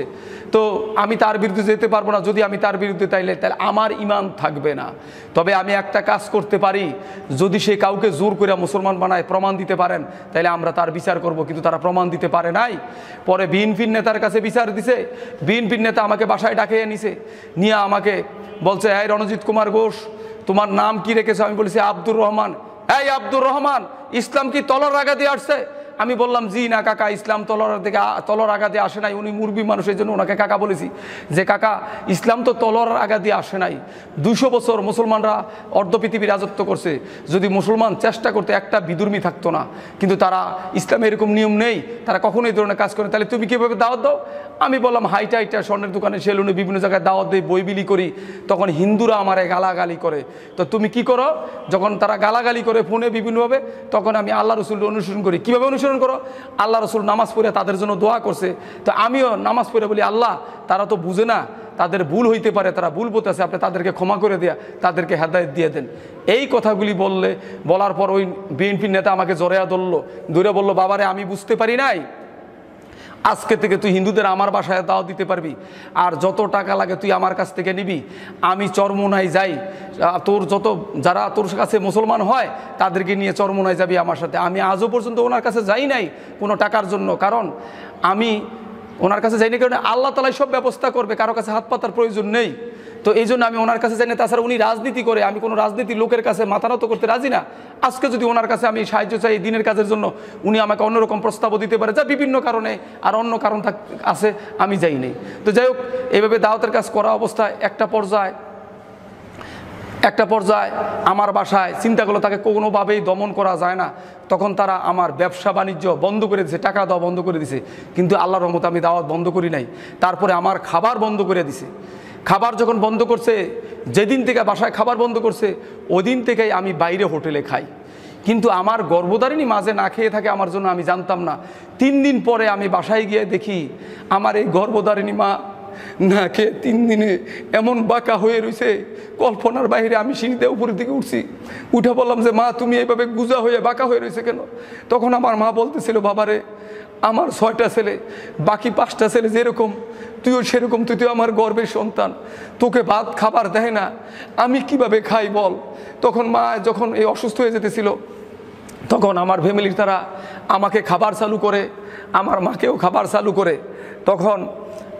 তো আমি তার বিরুদ্ধে যেতে পারবো না। যদি আমি তার বিরুদ্ধে তাইলে আমার ইমান থাকবে না। তবে আমি একটা কাজ করতে পারি, যদি সে কাউকে জোর করে মুসলমান বানায় প্রমাণ দিতে পারেন, তাইলে আমরা তার বিচার করব। কিন্তু তারা প্রমাণ দিতে পারে নাই। পরে বিএনপির নেতার কাছে বিচার দিছে। বিএনপির নেতা আমাকে বাসায় ডাকে নিছে, নিয়ে আমাকে বলছে, এই রণজিৎ কুমার ঘোষ, তোমার নাম কি রেখেছো? আমি বলেছি আব্দুর রহমান। এই আব্দুর রহমান, ইসলাম কি তলর আগা দিয়ে আসছে? আমি বললাম, জি না কাকা, ইসলাম তলর আগা দিয়ে আসে নাই। উনি মুরবি মানুষের জন্য ওনাকে কাকা বলেছি, যে কাকা, ইসলাম তো তলর আগা দিয়ে আসে নাই। 200 বছর মুসলমানরা অর্ধ পৃথিবী রাজত্ব করছে। যদি মুসলমান চেষ্টা করতে, একটা বিধর্মী থাকতো না। কিন্তু তারা, ইসলামে এরকম নিয়ম নেই, তারা কখনোই এই ধরনের কাজ করে। তাহলে তুমি কীভাবে দাওয়াত দাও? আমি বললাম, হাইটা হাইটা স্বর্ণের দোকানে, সেলুনে, বিভিন্ন জায়গায় দাওয়াত দিই, বই বিলি করি। তখন হিন্দুরা আমারে গালাগালি করে। তো তুমি কি করো? যখন তারা গালাগালি করে ফোনে বিভিন্নভাবে, তখন আমি আল্লাহ রসুল অনুসরণ করি। কীভাবে অনুসরণ করো? আল্লাহ রসুল নামাজ পড়ে তাদের জন্য দোয়া করছে, তো আমিও নামাজ পড়ে বলি, আল্লাহ, তারা তো বুঝে না, তাদের ভুল হইতে পারে, তারা ভুল বলতেছে, আপনি তাদেরকে ক্ষমা করে দেয়া, তাদেরকে হেদায়েত দিয়ে দেন। এই কথাগুলি বলার পর ওই বিএনপির নেতা আমাকে জড়াইয়া ধরে বলল, বাবারে, আমি বুঝতে পারি নাই, আজকে থেকে তুই হিন্দুদের আমার বাসায় দাওয়াত দিতে পারবি, আর যত টাকা লাগে তুই আমার কাছ থেকে নিবি। আমি চরমোনায় যাই, যারা তোর কাছে মুসলমান হয় তাদেরকে নিয়ে চরমোনায় যাবি আমার সাথে। আমি আজও পর্যন্ত ওনার কাছে যাই নাই কোনো টাকার জন্য, কারণ আমি ওনার কাছে যাইনি, কারণ আল্লাহ তাআলাই সব ব্যবস্থা করবে, কারো কাছে হাত পাতার প্রয়োজন নেই। তো এই জন্য আমি ওনার কাছে যাই না। তাছাড়া উনি রাজনীতি করে, আমি কোনো রাজনীতির লোকের কাছে মাথা নত করতে রাজি না। আজকে যদি ওনার কাছে আমি সাহায্য চাই দিনের কাজের জন্য, উনি আমাকে অন্যরকম প্রস্তাবও দিতে পারে, যা বিভিন্ন কারণে আর অন্য কারণ আছে, আমি যাই নেই। তো যাই হোক, এভাবে দাওয়াতের কাজ করা অবস্থায় একটা পর্যায়ে আমার বাসায় চিন্তা করলো তাকে কোনোভাবেই দমন করা যায় না। তখন তারা আমার ব্যবসা বাণিজ্য বন্ধ করে দিয়েছে, টাকা দেওয়া বন্ধ করে দিয়েছে। কিন্তু আল্লাহর রহমতে আমি দাওয়াত বন্ধ করি নাই। তারপরে আমার খাবার বন্ধ করে দিছে। খাবার যখন বন্ধ করছে, যেদিন থেকে বাসায় খাবার বন্ধ করছে, ওই দিন থেকেই আমি বাইরে হোটেলে খাই। কিন্তু আমার গর্ভধারিণী মাঝে না খেয়ে থাকে আমার জন্য, আমি জানতাম না। 3 দিন পরে আমি বাসায় গিয়ে দেখি আমার এই গর্ভধারিণী মা না খেয়ে 3 দিনে এমন বাঁকা হয়ে রয়েছে, কল্পনার বাইরে। আমি সিঁড়িতে উপরের দিকে উঠছি, উঠে বললাম যে, মা, তুমি এইভাবে গুজা হয়ে বাঁকা হয়ে রয়েছে কেন? তখন আমার মা বলতেছিল, বাবারে, আমার 6টা ছেলে, বাকি 5টা ছেলে যেরকম, তুইও সেরকম, তুই তো আমার গর্বের সন্তান, তোকে ভাত খাবার দেয় না, আমি কিভাবে খাই বল? তখন মা যখন এই অসুস্থ হয়ে যেতেছিল, তখন আমার ফ্যামিলির তারা আমাকে খাবার চালু করে, আমার মাকেও খাবার চালু করে। তখন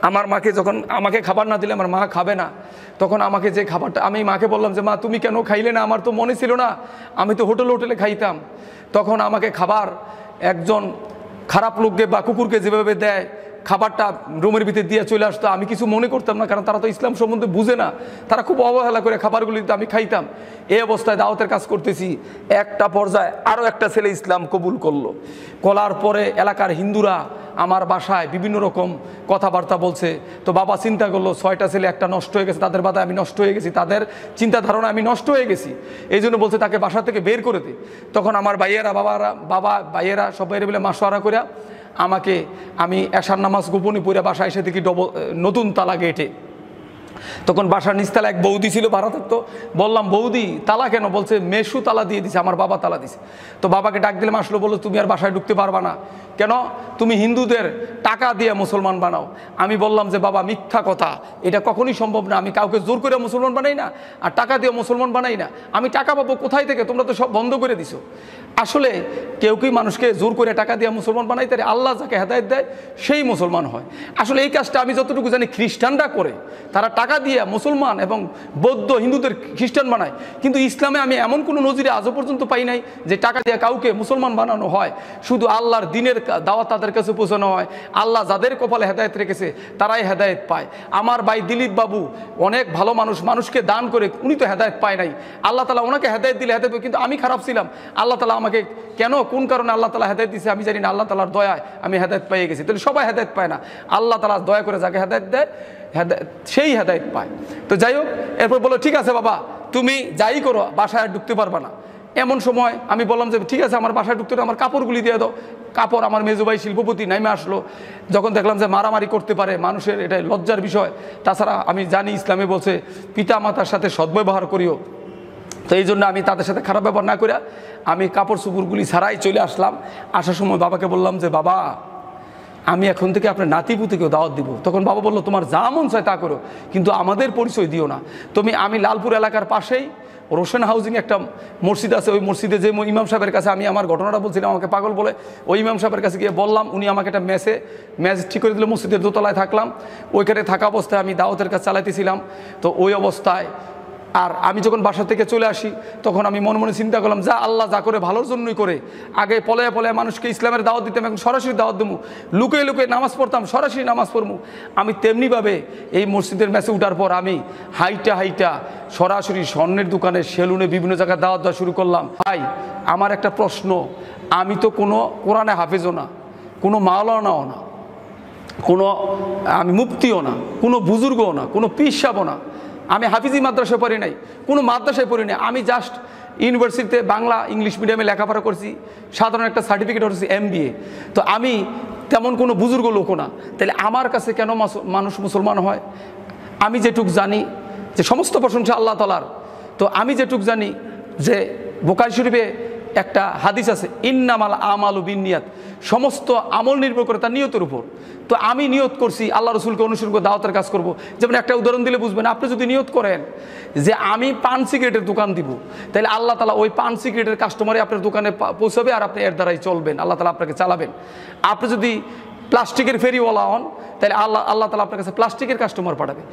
আমার মাকে, যখন আমাকে খাবার না দিলে আমার মা খাবে না, তখন আমাকে যে খাবারটা, আমি মাকে বললাম যে, মা, তুমি কেন খাইলে না? আমার তো মনে ছিল না, আমি তো হোটেলে খাইতাম। তখন আমাকে খাবার একজন খারাপ লোককে বা কুকুরকে যেভাবে দেয়, খাবারটা রুমের ভিতরে দিয়ে চলে আসতো, আমি কিছু মনে করতাম না, কারণ তারা তো ইসলাম সম্বন্ধে বুঝে না। তারা খুব অবহেলা করে খাবারগুলি দিতে, আমি খাইতাম। এই অবস্থায় দাওয়াতের কাজ করতেছি, একটা পর্যায়ে আরও একটা ছেলে ইসলাম কবুল করার পরে এলাকার হিন্দুরা আমার বাসায় বিভিন্ন রকম কথাবার্তা বলছে। তো বাবা চিন্তা করলো, 6টা ছেলে একটা নষ্ট হয়ে গেছে, তাদের বাধায় আমি নষ্ট হয়ে গেছি, তাদের চিন্তা ধারণা আমি নষ্ট হয়ে গেছি, এই জন্য বলছে তাকে বাসা থেকে বের করে দে। তখন আমার ভাইয়েরা সবাই মিলে মাসোয়ারা করে আমি এশার নামাজ গোপনে পড়ে বাসায় এসে দেখি নতুন তালা গেটে। তখন বাসার নিচতলা এক বৌদি ছিল, ভাড়া থাকতো। বললাম, বৌদি, তালা কেন? বলছে, মেশু তালা দিয়ে দিছে, আমার বাবা তালা দিছে। তো বাবাকে ডাক দিলাম, আসলো, বললো, তুমি আর বাসায় ঢুকতে পারবা না। কেন? তুমি হিন্দুদের টাকা দিয়ে মুসলমান বানাও। আমি বললাম যে, বাবা, মিথ্যা কথা, এটা কখনই সম্ভব না। আমি কাউকে জোর করে মুসলমান বানাই না, আর টাকা দিয়ে মুসলমান বানাই না। আমি টাকা পাবো কোথায় থেকে? তোমরা তো সব বন্ধ করে দিছো। আসলে কেউ কি মানুষকে জোর করে টাকা দিয়ে মুসলমান বানাই? তাই আল্লাহ যাকে হেদায়েত দেয় সেই মুসলমান হয়। আসলে এই কাজটা আমি যতটুকু জানি খ্রিস্টানরা করে, তারা টাকা দিয়ে মুসলমান এবং বৌদ্ধ হিন্দুদের খ্রিস্টান বানায়। কিন্তু ইসলামে আমি এমন কোনো নজিরে আজও পর্যন্ত পাই নাই যে টাকা দিয়ে কাউকে মুসলমান বানানো হয়। শুধু আল্লাহর দিনের দাওয়াত তাদের কাছে পৌঁছানো হয়। আল্লাহ যাদের কপালে হেদায়েত রেখেছে তারাই হেদায়েত পায়। আমার ভাই দিলীপ বাবু অনেক ভালো মানুষ, মানুষকে দান করে, উনি তো হেদায়েত পায় নাই। আল্লাহ তাআলা ওনাকে হেদায়েত দিলে হেদায়েত, কিন্তু আমি খারাপ ছিলাম। আল্লাহ তাআলা আমাকে কেন, কোন কারণে আল্লাহ তাআলা হেদায়েত দিয়েছে আমি জানি না। আল্লাহ তাআলার দয়ায় আমি হেদায়েত পেয়ে গেছি। তাহলে সবাই হেদায়েত পায় না, আল্লাহ তাআলা দয়া করে যাকে হেদায়েত দেয় সেই হেদায়েত পায়। তো যাই হোক, এরপর বলো, ঠিক আছে বাবা, তুমি যাই করো, বাসায় ঢুকতে পারবা না। এমন সময় আমি বললাম যে ঠিক আছে আমার বাসায় ঢুকতে আমার কাপড়গুলি দিয়ে দাও। কাপড় আমার মেজুভাই শিল্পপতি নাইমে আসলো। যখন দেখলাম যে মারামারি করতে পারে মানুষের, এটা লজ্জার বিষয়। তাছাড়া আমি জানি ইসলামে বলছে পিতা মাতার সাথে সদ্ব্যবহার করিও, তো এই জন্য আমি তাদের সাথে খারাপ ব্যবহার না করে আমি কাপড় চুপুরগুলি ছাড়াই চলে আসলাম। আসার সময় বাবাকে বললাম যে বাবা আমি এখন থেকে আপনার নাতিপুতিকেও দাওয়াত দিব। তখন বাবা বললো তোমার যা মন চায় তা করো, কিন্তু আমাদের পরিচয় দিও না। আমি লালপুর এলাকার পাশেই রোশন হাউজিং একটা মসজিদ আছে, ওই মসজিদে যে ইমাম সাহেবের কাছে আমি আমার ঘটনাটা বলছিলাম, আমাকে পাগল বলে, ওই ইমাম সাহেবের কাছে গিয়ে বললাম, উনি আমাকে একটা ম্যাচ ঠিক করে দিল। মসজিদের দোতলায় থাকলাম, ওইখানে থাকা অবস্থায় আমি দাওয়াতের কাজ চালাইতেছিলাম। তো ওই অবস্থায় আর আমি যখন বাসা থেকে চলে আসি তখন আমি মনে মনে চিন্তা করলাম, যা আল্লাহ যা করে ভালোর জন্যই করে। আগে পলায় পলায় মানুষকে ইসলামের দাওয়াত দিতাম, এখন সরাসরি দাওয়াত দেবো। লুকিয়ে লুকিয়ে নামাজ পড়তাম, সরাসরি নামাজ পড়বো। আমি তেমনিভাবে এই মসজিদের ম্যাচে উঠার পর আমি হাইটা সরাসরি স্বর্ণের দোকানে, সেলুনে, বিভিন্ন জায়গায় দাওয়াত দেওয়া শুরু করলাম। ভাই আমার একটা প্রশ্ন, আমি তো কোনো কোরআনে হাফেজও না, কোনো মাওলানাও না, কোনো আমি মুফতিও না, কোনো বুজুর্গও না, কোনো পীর সাহেবও না, আমি হাফিজি মাদ্রাসায় পড়ি নাই, কোনো মাদ্রাসায় পড়ি নাই। আমি জাস্ট ইউনিভার্সিটিতে বাংলা ইংলিশ মিডিয়ামে লেখাপড়া করছি, সাধারণ একটা সার্টিফিকেট হচ্ছে MBA। তো আমি তেমন কোনো বুজুর্গ লোকও না। তাহলে আমার কাছে কেন মানুষ মুসলমান হয়? আমি যেটুক জানি যে সমস্ত প্রশংসা আল্লাহ তাআলার। তো আমি যেটুক জানি যে বুখারী শরীফে একটা হাদিস আছে, ইন্নামাল আমালু বিন্নিয়াত, সমস্ত আমল নির্ভর করে তার নিয়তের উপর। তো আমি নিয়ত করছি আল্লাহ রসুলকে অনুসরণ করে দাওয়াতের কাজ করব। যেমন একটা উদাহরণ দিলে বুঝবেন, আপনি যদি নিয়ত করেন যে আমি পান সিগারেটের দোকান দিব, তাহলে আল্লাহ তাআলা ওই পান সিগারেটের কাস্টমারই আপনার দোকানে পৌঁছাবে আর আপনি এর দ্বারাই চলবেন, আল্লাহ তাআলা আপনাকে চালাবেন। আপনি যদি প্লাস্টিকের ফেরিওয়ালা হন, তাহলে আল্লাহ তাআলা আপনার কাছে প্লাস্টিকের কাস্টমার পাঠাবে।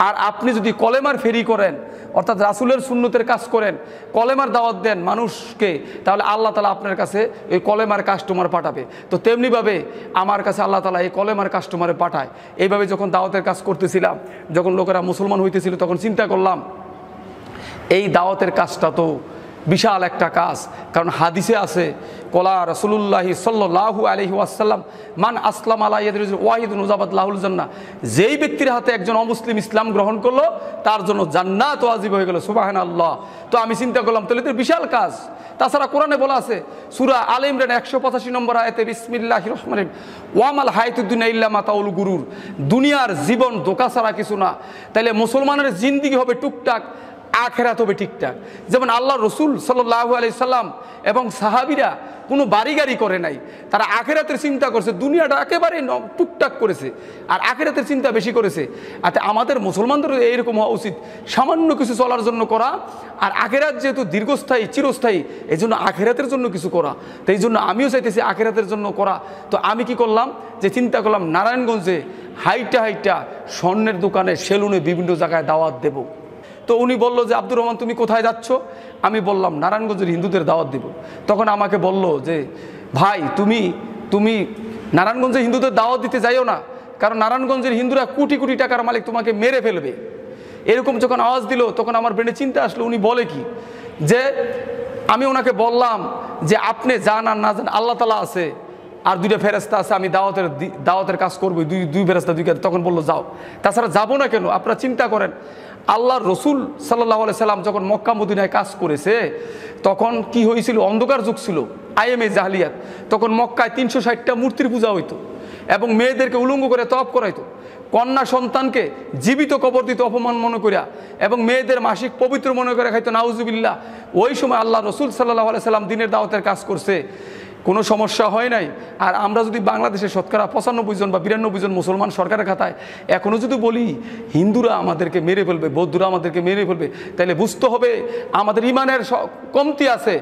আর আপনি যদি কলেমার ফেরি করেন, অর্থাৎ রাসূলের সুন্নতের কাজ করেন, কলেমার দাওয়াত দেন মানুষকে, তাহলে আল্লাহ তাআলা আপনার কাছে ওই কলেমার কাস্টমার পাঠাবে। তো তেমনিভাবে আমার কাছে আল্লাহ তাআলা এই কলেমার কাস্টমারে পাঠায়। এইভাবে যখন দাওয়াতের কাজ করতেছিলাম, যখন লোকেরা মুসলমান হইতেছিল, তখন চিন্তা করলাম এই দাওয়াতের কাজটা তো বিশাল একটা কাজ। কারণ হাদিসে আছে, কলা রাসূলুল্লাহি সাল্লাল্লাহু আলাইহি ওয়াসাল্লাম মান আসলাম আলা ইয়াদি রাজুল ওয়াহিদুন ওয়াজাবাত লাহুল জান্নাহ, যেই ব্যক্তির হাতে একজন অমুসলিম ইসলাম গ্রহণ করলো তার জন্য জান্নাত ওয়াজিব হয়ে গেল। সুবহানাল্লাহ। তো আমি চিন্তা করলাম তাহলে তো বিশাল কাজ। তাছাড়া কোরআনে বলা আছে সূরা আলে ইমরান 185 নম্বর আয়াতে, বিসমিল্লাহির রহমানির রহিম, ওয়ামাল হায়াতুদ দুনিয়া ইল্লা মাতাউল গুরুর, দুনিয়ার জীবন ধোঁকা ছাড়া কিছু না। তাহলে মুসলমানের জিন্দেগি হবে টুকটাক, আখেরাত হবে ঠিকঠাক। যেমন আল্লাহ রসুল সাল্লাল্লাহু আলাইহি সাল্লাম এবং সাহাবীরা কোনো বাড়ি গাড়ি করে নাই, তারা আখেরাতের চিন্তা করছে, দুনিয়াটা একেবারে টুকটাক করেছে আর আখেরাতের চিন্তা বেশি করেছে। আর আমাদের মুসলমানদেরও এইরকম হওয়া উচিত, সামান্য কিছু চলার জন্য করা, আর আখেরাত যেহেতু দীর্ঘস্থায়ী চিরস্থায়ী, এই জন্য আখেরাতের জন্য কিছু করা। তো এই জন্য আমিও চাইতেছি আখেরাতের জন্য করা। তো আমি কি করলাম যে চিন্তা করলাম নারায়ণগঞ্জে হাইটা স্বর্ণের দোকানে, সেলুনে, বিভিন্ন জায়গায় দাওয়াত দেব। তো উনি বললো যে আব্দুর রহমান তুমি কোথায় যাচ্ছ? আমি বললাম নারায়ণগঞ্জের হিন্দুদের দাওয়াত দিব। তখন আমাকে বলল যে ভাই তুমি নারায়ণগঞ্জের হিন্দুদের দাওয়াত দিতে যাইও না, কারণ নারায়ণগঞ্জের হিন্দুরা কোটি কোটি টাকার মালিক, তোমাকে মেরে ফেলবে। এরকম যখন আওয়াজ দিল তখন আমার ব্রেনে চিন্তা আসলো উনি বলে কি, যে আমি ওনাকে বললাম যে আপনি জান আর না জান আল্লাহ তাআলা আছে আর দুইটা ফেরেশতা আছে, আমি দাওয়াতের কাজ করবো, দুই ফেরেশতা দুই কাজ। তখন বললো যাও। তাছাড়া যাবো না কেন? আপনারা চিন্তা করেন, আল্লাহর রসুল সাল্লাল্লাহু আলাইহি সাল্লাম যখন মক্কা মদিনায় কাজ করেছে তখন কি হয়েছিল? অন্ধকার যুগ ছিল, আইএমএ জাহলিয়াত। তখন মক্কায় 360টা মূর্তির পূজা হইতো এবং মেয়েদেরকে উলঙ্গ করে তওয়াফ করাইতো, কন্যা সন্তানকে জীবিত কবর দিত অপমান মনে করিয়া, এবং মেয়েদের মাসিক পবিত্র মনে করে খাইতো, নাউজুবিল্লাহ। ওই সময় আল্লাহ রসুল সাল্লাল্লাহু আলাইহি সাল্লাম দিনের দাওয়াতের কাজ করছে, কোনো সমস্যা হয় নাই। আর আমরা যদি বাংলাদেশে শতকরা 95 জন বা 92 জন মুসলমান সরকারের খাতায় এখনও যদি বলি হিন্দুরা আমাদেরকে মেরে ফেলবে, বৌদ্ধরা আমাদেরকে মেরে ফেলবে, তাহলে বুঝতে হবে আমাদের ইমানের কমতি আছে।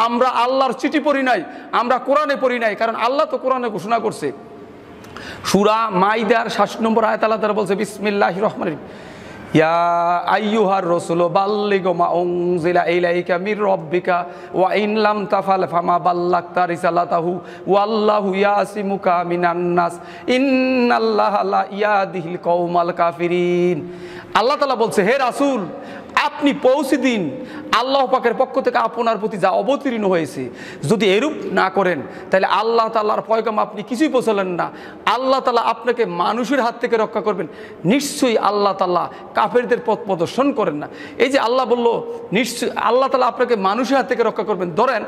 আমরা আল্লাহর চিঠি পড়ি নাই, আমরা কোরআনে পড়ি নাই। কারণ আল্লাহ তো কোরআনে ঘোষণা করছে, সূরা মাইদার 60 নম্বর আয়াত আল্লাহ তাআলা বলছে, বিসমিল্লাহির রহমানির রহিম, ইয়া আইয়ুহার রাসূলু বাল্লিগ মা উনজিলা ইলাইকা মির রাব্বিকা ওয়া ইন লাম তাফআল ফামা বাল্লাগতা রিসালাতাহু ওয়াল্লাহু ইয়াসিমুকা মিনান নাস ইন্নাল্লাহা লা ইয়াহদিল কওমাল কাফিরিন। আল্লাহ তাআলা বলছে, হে রাসূল আপনি পৌঁছে দিন আল্লাহ পাকের পক্ষ থেকে আপনার প্রতি যা অবতীর্ণ হয়েছে। যদি এরূপ না করেন তাহলে আল্লাহ তাআলার পয়গাম আপনি কিছুই পৌঁছালেন না। আল্লাহ তাআলা আপনাকে মানুষের হাত থেকে রক্ষা করবেন, নিশ্চয়ই আল্লাহ তাআলা কাফেরদের পথ প্রদর্শন করেন না। এই যে আল্লাহ বলল নিশ্চয়ই আল্লাহ তাআলা আপনাকে মানুষের হাত থেকে রক্ষা করবেন। ধরেন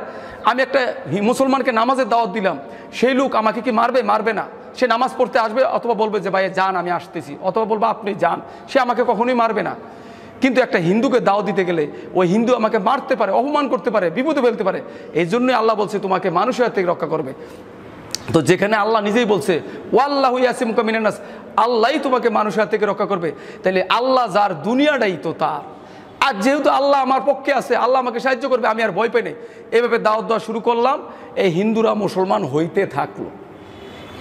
আমি একটা মুসলমানকে নামাজের দাওয়াত দিলাম, সেই লোক আমাকে কি মারবে? মারবে না। সে নামাজ পড়তে আসবে, অথবা বলবে যে ভাই যান আমি আসতেছি, অথবা বলবো আপনি যান, সে আমাকে কখনোই মারবে না। কিন্তু একটা হিন্দুকে দাওয়াত দিতে গেলে ওই হিন্দু আমাকে মারতে পারে, অপমান করতে পারে, বিপদে ফেলতে পারে। এই জন্যই আল্লাহ বলছে তোমাকে মানুষের হাত থেকে রক্ষা করবে। তো যেখানে আল্লাহ নিজেই বলছে ওয়াল্লাহু ইয়াসিমুকা মিনান নাস, আল্লাহই তোমাকে মানুষের হাত থেকে রক্ষা করবে, তাহলে আল্লাহ যার দুনিয়াটাই তো তার। আর যেহেতু আল্লাহ আমার পক্ষে আছে, আল্লাহ আমাকে সাহায্য করবে, আমি আর ভয় পাই নাই। এইভাবে দাওয়াত দেওয়া শুরু করলাম, এই হিন্দুরা মুসলমান হইতে থাকলো।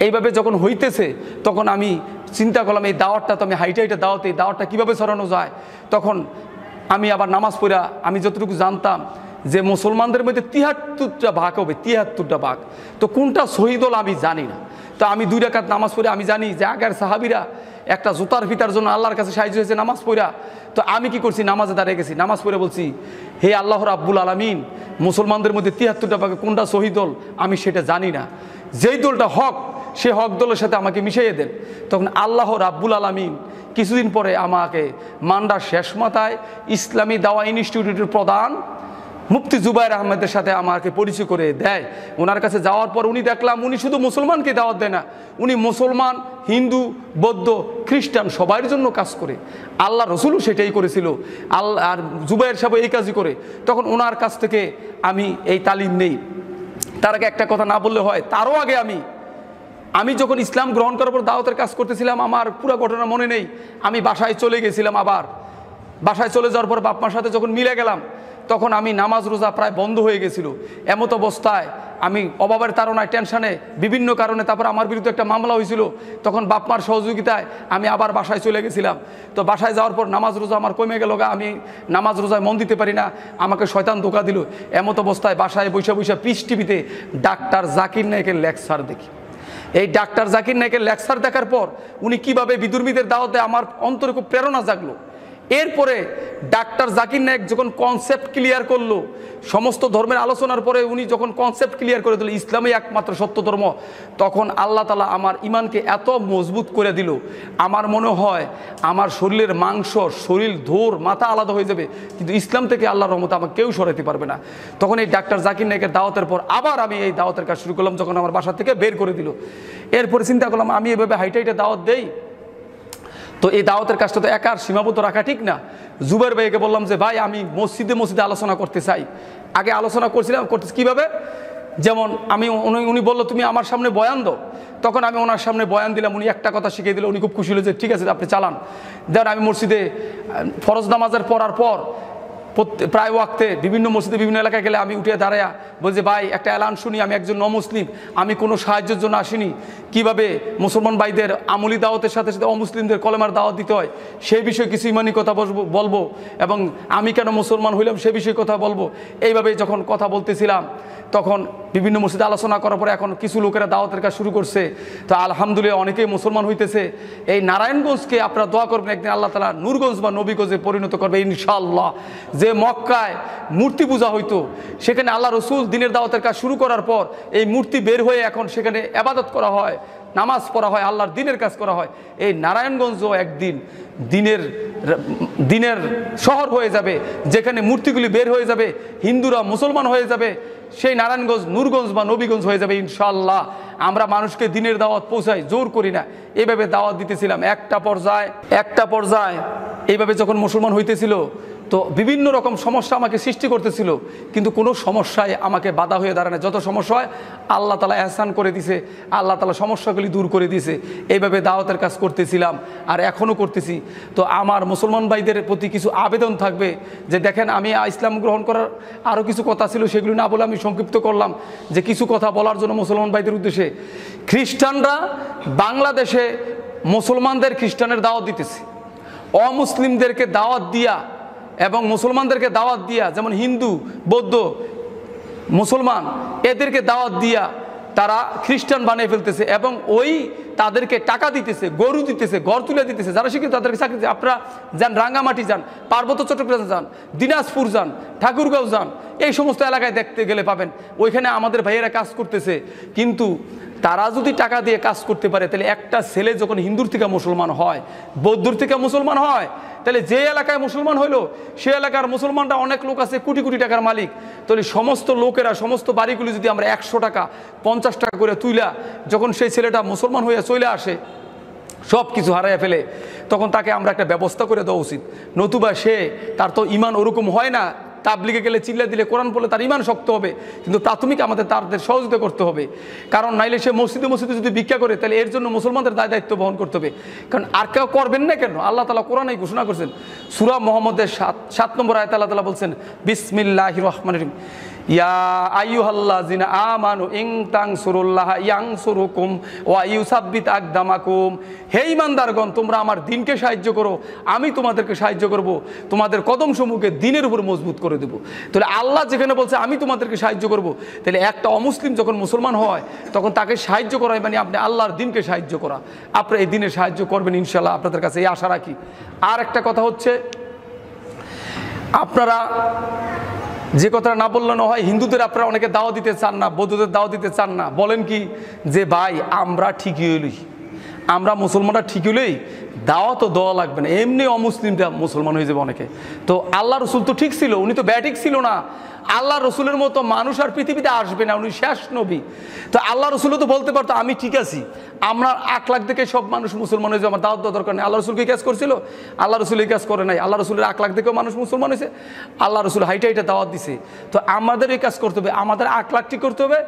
এইভাবে যখন হইতেছে তখন আমি চিন্তা করলাম এই দাওয়াতটা তো আমি হাইটা দাওয়াতে, এই দাওয়াতটা কীভাবে ছড়ানো যায়। তখন আমি আবার নামাজ পড়া, আমি যতটুকু জানতাম যে মুসলমানদের মধ্যে 73টা ভাগ হবে, 73টা ভাগ। তো কোনটা শহীদ হল আমি জানি না। তো আমি 2 রাকাত নামাজ পড়ে আমি জানি যে আগের সাহাবিরা একটা জুতার ফিতার জন্য আল্লাহর কাছে সাহায্য হয়েছে নামাজ পড়া। তো আমি কি করছি, নামাজে দাঁড়িয়ে গেছি, নামাজ পড়ে বলছি হে আল্লাহ রাব্বুল আলামিন, মুসলমানদের মধ্যে 73টা ভাগে কোনটা শহীদ দল আমি সেটা জানি না, যেই দলটা হক সে হক দলের সাথে আমাকে মিশিয়ে দেন। তখন আল্লাহ রাব্বুল আলামিন কিছুদিন পরে আমাকে মান্ডার শেষ মাথায় ইসলামী দাওয়া ইনস্টিটিউটের প্রধান মুফতি জুবায়ের আহমেদের সাথে আমাকে পরিচয় করে দেয়। ওনার কাছে যাওয়ার পর উনি দেখলাম উনি শুধু মুসলমানকে দাওয়াত দেয় না, উনি মুসলমান, হিন্দু, বৌদ্ধ, খ্রিস্টান সবার জন্য কাজ করে। আল্লাহ রসুলও সেটাই করেছিল, আল্লাহ আর জুবায়ের সাহেব এই কাজই করে। তখন ওনার কাছ থেকে আমি এই তালিম নেই। তার আগে একটা কথা না বললে হয়, তারও আগে আমি যখন ইসলাম গ্রহণ করার পর দাওয়াতের কাজ করতেছিলাম, আমার পুরো ঘটনা মনে নেই। আমি বাসায় চলে গেছিলাম, আবার বাসায় চলে যাওয়ার পর বাপ মার সাথে যখন মিলে গেলাম তখন আমি নামাজ রোজা প্রায় বন্ধ হয়ে গেছিল। এমত অবস্থায় আমি অভাবের তাড়নায় টেনশানে বিভিন্ন কারণে তারপর আমার বিরুদ্ধে একটা মামলা হয়েছিল। তখন বাপ মার সহযোগিতায় আমি আবার বাসায় চলে গেছিলাম। তো বাসায় যাওয়ার পর নামাজ রোজা আমার কমে গেল, আমি নামাজ রোজায় মন দিতে পারি না, আমাকে শয়তান ধোঁকা দিল। এমত অবস্থায় বাসায় বৈশা বৈশা পিস টিভিতে ডাক্তার জাকির নায়েকের লেকচার দেখি। এই ডাক্তার জাকির নায়েকের লেকচার দেখার পর উনি কিভাবে বিধর্মীদের দাওয়াত দেয় আমার অন্তরে খুব প্রেরণা জাগলো। এরপরে ডাক্তার জাকির নায়েক যখন কনসেপ্ট ক্লিয়ার করলো, সমস্ত ধর্মের আলোচনার পরে উনি যখন কনসেপ্ট ক্লিয়ার করে দিল ইসলামই একমাত্র সত্য ধর্ম, তখন আল্লাহ তাআলা আমার ইমানকে এত মজবুত করে দিল, আমার মনে হয় আমার শরীরের মাংস, শরীর, ধোর, মাথা আলাদা হয়ে যাবে, কিন্তু ইসলাম থেকে আল্লাহর রহমতে আমাকে কেউ সরাতে পারবে না। তখন এই ডাক্তার জাকির নায়েকের দাওয়াতের পর আবার আমি এই দাওয়াতের কাজ শুরু করলাম, যখন আমার বাসা থেকে বের করে দিল। এরপরে চিন্তা করলাম আমি এভাবে হাইটা দাওয়াত দেই, তো এই দাওয়াতের কাজটা তো একার সীমাবদ্ধ রাখা ঠিক না। জুবায়ের ভাইকে বললাম যে ভাই আমি মসজিদে আলোচনা করতে চাই। আগে আলোচনা করছিলাম, করতেছি কীভাবে, যেমন উনি বললো তুমি আমার সামনে বয়ান দাও। তখন আমি ওনার সামনে বয়ান দিলাম, উনি একটা কথা শিখিয়ে দিল, উনি খুব খুশি হলো যে ঠিক আছে আপনি চালান। দেন আমি মসজিদে ফরজ নামাজের পড়ার পর প্রায় ওয়াক্তে বিভিন্ন মসজিদে বিভিন্ন এলাকায় গেলে আমি উঠে দাঁড়ায়া বলছি ভাই একটা এলান শুনি, আমি একজন নমুসলিম, আমি কোনো সাহায্যের জন্য আসিনি, কিভাবে মুসলমান ভাইদের আমলি দাওয়াতের সাথে সাথে অমুসলিমদের কলেমার দাওয়াত দিতে হয় সেই বিষয়ে কিছু ইমানি কথা বলবো, এবং আমি কেন মুসলমান হইলাম সে বিষয়ে কথা বলবো। এইভাবে যখন কথা বলতেছিলাম তখন বিভিন্ন মসজিদে আলোচনা করার পরে এখন কিছু লোকেরা দাওয়াতের কাজ শুরু করছে। তো আলহামদুলিল্লাহ অনেকেই মুসলমান হইতেছে। এই নারায়ণগঞ্জকে আপনারা দোয়া করবেন একদিন আল্লাহ তাআলা নূরগঞ্জ বা নবীগঞ্জে পরিণত করবে ইনশাআল্লাহ। যে মক্কায় মূর্তি পূজা হইতো সেখানে আল্লাহ রসুল দিনের দাওয়াতের কাজ শুরু করার পর এই মূর্তি বের হয়ে এখন সেখানে ইবাদত করা হয়, নামাজ পড়া হয়, আল্লাহর দিনের কাজ করা হয়। এই নারায়ণগঞ্জও একদিন দিনের শহর হয়ে যাবে, যেখানে মূর্তিগুলি বের হয়ে যাবে, হিন্দুরা মুসলমান হয়ে যাবে, সেই নারায়ণগঞ্জ নূরগঞ্জ বা নবীগঞ্জ হয়ে যাবে ইনশাআল্লাহ। আমরা মানুষকে দিনের দাওয়াত পৌঁছাই, জোর করি না, এভাবে দাওয়াত দিতেছিলাম। একটা পর্যায়ে এইভাবে যখন মুসলমান হইতেছিল তো বিভিন্ন রকম সমস্যা আমাকে সৃষ্টি করতেছিল, কিন্তু কোনো সমস্যায় আমাকে বাধা হয়ে দাঁড়ায় না। যত সমস্যা হয় আল্লাহ তাআলা এহসান করে দিছে, আল্লাহ তাআলা সমস্যাগুলি দূর করে দিয়েছে। এইভাবে দাওয়াতের কাজ করতেছিলাম আর এখনও করতেছি। তো আমার মুসলমান ভাইদের প্রতি কিছু আবেদন থাকবে যে দেখেন আমি ইসলাম গ্রহণ করার আরও কিছু কথা ছিল, সেগুলি না বলে আমি সংক্ষিপ্ত করলাম যে কিছু কথা বলার জন্য মুসলমান ভাইদের উদ্দেশ্যে। খ্রিস্টানরা বাংলাদেশে মুসলমানদের খ্রিস্টানের দাওয়াত দিতেছে, অমুসলিমদেরকে দাওয়াত দিয়া এবং মুসলমানদেরকে দাওয়াত দিয়া, যেমন হিন্দু, বৌদ্ধ, মুসলমান এদেরকে দাওয়াত দিয়া তারা খ্রিস্টান বানিয়ে ফেলতেছে এবং ওই তাদেরকে টাকা দিতেছে, গরু দিতেছে, ঘর তুলে দিতেছে, যারা শিক্ষিত তাদেরকে চাকরি দিতেছে। আপনারা যান রাঙ্গামাটি যান, পার্বত্য চট্টগ্রাম যান, দিনাজপুর যান, ঠাকুরগাঁও যান, এই সমস্ত এলাকায় দেখতে গেলে পাবেন ওইখানে আমাদের ভাইয়েরা কাজ করতেছে। কিন্তু তারা যদি টাকা দিয়ে কাজ করতে পারে, তাহলে একটা ছেলে যখন হিন্দুর থেকে মুসলমান হয়, বৌদ্ধর থেকে মুসলমান হয়, তাহলে যে এলাকায় মুসলমান হইলো সে এলাকার মুসলমানরা অনেক লোক আছে কোটি কোটি টাকার মালিক। তাহলে সমস্ত লোকেরা সমস্ত বাড়িগুলি যদি আমরা 100 টাকা 50 টাকা করে তুইলা যখন সেই ছেলেটা মুসলমান হয়ে চলে আসে, সব কিছু হারাইয়া ফেলে, তখন তাকে আমরা একটা ব্যবস্থা করে দেওয়া উচিত। নতুবা সে তার তো ইমান ওরকম হয় না, তাবলিগে গেলে চিল্লা দিলে কোরআন পড়লে তার ইমান শক্ত হবে, কিন্তু প্রাথমিক আমাদের তাদের সহযোগিতা করতে হবে। কারণ নাইলে সে মসজিদে মসজিদে যদি ভিক্ষা করে, তাহলে এর জন্য মুসলমানদের দায়িত্ব বহন করতে হবে। কারণ আর কেউ করবেন না কেন? আল্লাহ তাআলা কোরআনে ঘোষণা করছেন, সূরা মুহাম্মদের 7 নম্বর আয়াতে আল্লাহ তাআলা বলছেন, বিসমিল্লাহির রহমানির রহিম, ইয়া আইয়ুহাল্লাযিনা আমানু ইন তানসুরুল্লাহা ইয়ানসুরুকুম ওয়া ইউসাব্বিত আকদামাকুম। হে ঈমানদারগণ, তোমরা আমার দ্বীনকে সাহায্য করো, আমি তোমাদেরকে সাহায্য করব, তোমাদের কদমসমূহকে দ্বীনের উপর মজবুত করে দেব। তাহলে আল্লাহ যেখানে বলছে আমি তোমাদেরকে সাহায্য করব, তাহলে একটা অমুসলিম যখন মুসলমান হয় তখন তাকে সাহায্য করা মানে আপনি আল্লাহর দ্বীনকে সাহায্য করা। আপনারা এই দ্বীনের সাহায্য করবেন ইনশাআল্লাহ, আপনাদের কাছে এই আশা রাখি। আর একটা কথা হচ্ছে, আপনারা যে কথাটা না বললে না হয়, হিন্দুদের আপনারা অনেকে দাওয়া দিতে চান না, বৌদ্ধদের দাওয়া দিতে চান না। বলেন কি যে ভাই আমরা ঠিকই হইলি, আমরা মুসলমানরা ঠিক হইলেই দাওয়া তো দেওয়া লাগবে না, এমনি অমুসলিমরা মুসলমান হয়ে যাবে অনেকে। তো আল্লাহ রসুল তো ঠিক ছিল, উনি তো ব্যাঠিক ছিল না। আল্লাহ রসুলের মতো মানুষ আর পৃথিবীতে আসবে না, উনি শেষ নবী। তো আল্লাহ রসুলও তো বলতে পারতো আমি ঠিক আছি, আমরা 1 লাখ দেখে সব মানুষ মুসলমান হয়েছে, আমার দাওয়াত দেওয়া দরকার নেই। আল্লাহ রসুল কি কাজ করছিল? আল্লাহ রসুল এই কাজ করে নাই। আল্লাহ রসুলের 1 লাখ দেখেও মানুষ মুসলমান হয়েছে, আল্লাহ রসুল হাইটা হাইটা দাওয়াত দিছে। তো আমাদের এই কাজ করতে হবে, আমাদের 1 লাখ ঠিক করতে হবে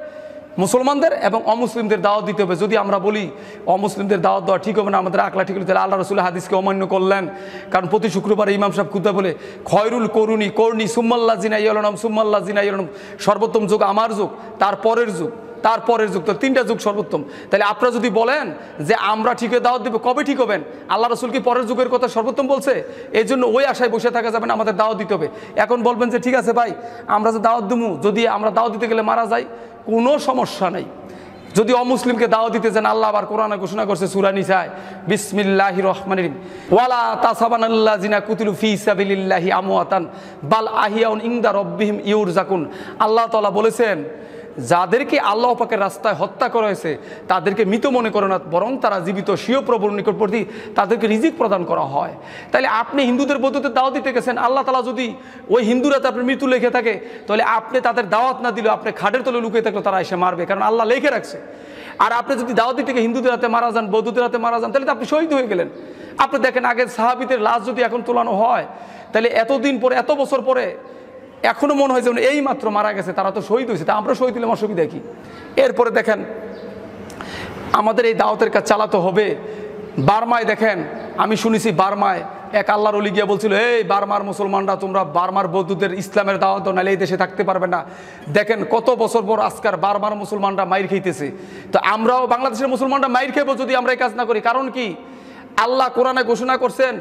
মুসলমানদের এবং অমুসলিমদের দাওয়াত দিতে হবে। যদি আমরা বলি অমুসলিমদের দাওয়াত দেওয়া ঠিক হবে না, আমাদের 1 লাখ ঠিক হলে, তাহলে আল্লাহ রসুলের হাদিসকে অমান্য করলেন। কারণ প্রতি শুক্রবারে ইমাম সাহেব খুতবা বলে, খয়রুল করুনি করনি সুম্মাল্লাহ জিনা ইয়লনম সুম্মাল্লাহ জিনা ইয়লনম, সর্বোত্তম যুগ আমার যুগ, তারপরের যুগ, তারপরের যুগ, তো 3টা যুগ সর্বোত্তম। তাহলে আপনারা যদি বলেন যে আমরা ঠিকই দাওয়াত দিব, কবে ঠিক হবেন? আল্লাহ রসুল কি পরের যুগের কথা সর্বোত্তম বলছে? এই জন্য ওই আশায় বসে থাকা যাবে না, আমাদের দাওয়াত দিতে হবে। এখন বলবেন যে ঠিক আছে ভাই আমরা যে দাওয়াত দেবো, যদি আমরা দাওয়াত দিতে গেলে মারা যাই, কোনো সমস্যা নেই। যদি অমুসলিমকে দাওয়াত দিতে চান, আল্লাহ আবার কোরআনে ঘোষণা করছে সূরা নিসায়, বিসমিল্লাহির রহমানির রহিম, ওয়ালা তাসাবানাল্লাযিনা কুতিলু ফি সাবিলিল্লাহি আমওয়াতান বাল আহিয়াউন ইনদা রাব্বিহিম ইউরজাকুন। আল্লাহ তাআলা বলেছেন, যাদেরকে আল্লাহ পাকের রাস্তায় হত্যা করা হয়েছে তাদেরকে মৃত মনে করো না, বরং তারা জীবিত, স্বীয় প্রভুর নিকটবর্তী, তাদেরকে রিজিক প্রদান করা হয়। তাহলে আপনি হিন্দুদের বৌদ্ধদের দাওয়াত দিতে গেছেন, আল্লাহ তাআলা যদি ওই হিন্দুরাতে আপনার মৃত্যু লেখে থাকে, তাহলে আপনি তাদের দাওয়াত না দিলেও আপনি খাটের তলে লুকিয়ে থাকলে তারা এসে মারবে, কারণ আল্লাহ লিখে রাখছে। আর আপনি যদি দাওয়াত দিতে গিয়ে হিন্দুদের হাতে মারা যান, বৌদ্ধদের হাতে মারা যান, তাহলে তো আপনি শহীদ হয়ে গেলেন। আপনি দেখেন আগের সাহাবীদের লাশ যদি এখন তোলানো হয়, তাহলে এতদিন পরে, এত বছর পরে এখনো মনে হয় যে এই মাত্র মারা গেছে, তারা তো শহীদ হয়েছে, তা আমরা শহীদ হলে অসুবিধা কি? এরপরে দেখেন আমাদের এই দাওয়াতের কাজ চালাতে হবে। বার্মায় দেখেন, আমি শুনেছি বার্মায় এক আল্লাহর ওলি গিয়া বলছিল, এই বার্মার মুসলমানরা তোমরা বার্মার বৌদ্ধদের ইসলামের দাওয়াত দাও, নাহলে এই দেশে থাকতে পারবে না। দেখেন কত বছর পর আজকাল বার্মার মুসলমানরা মাইর খাইতেছে। তো আমরাও বাংলাদেশের মুসলমানরা মাইর খাইব যদি আমরা এই কাজ না করি। কারণ কি? আল্লাহ কোরআনে ঘোষণা করছেন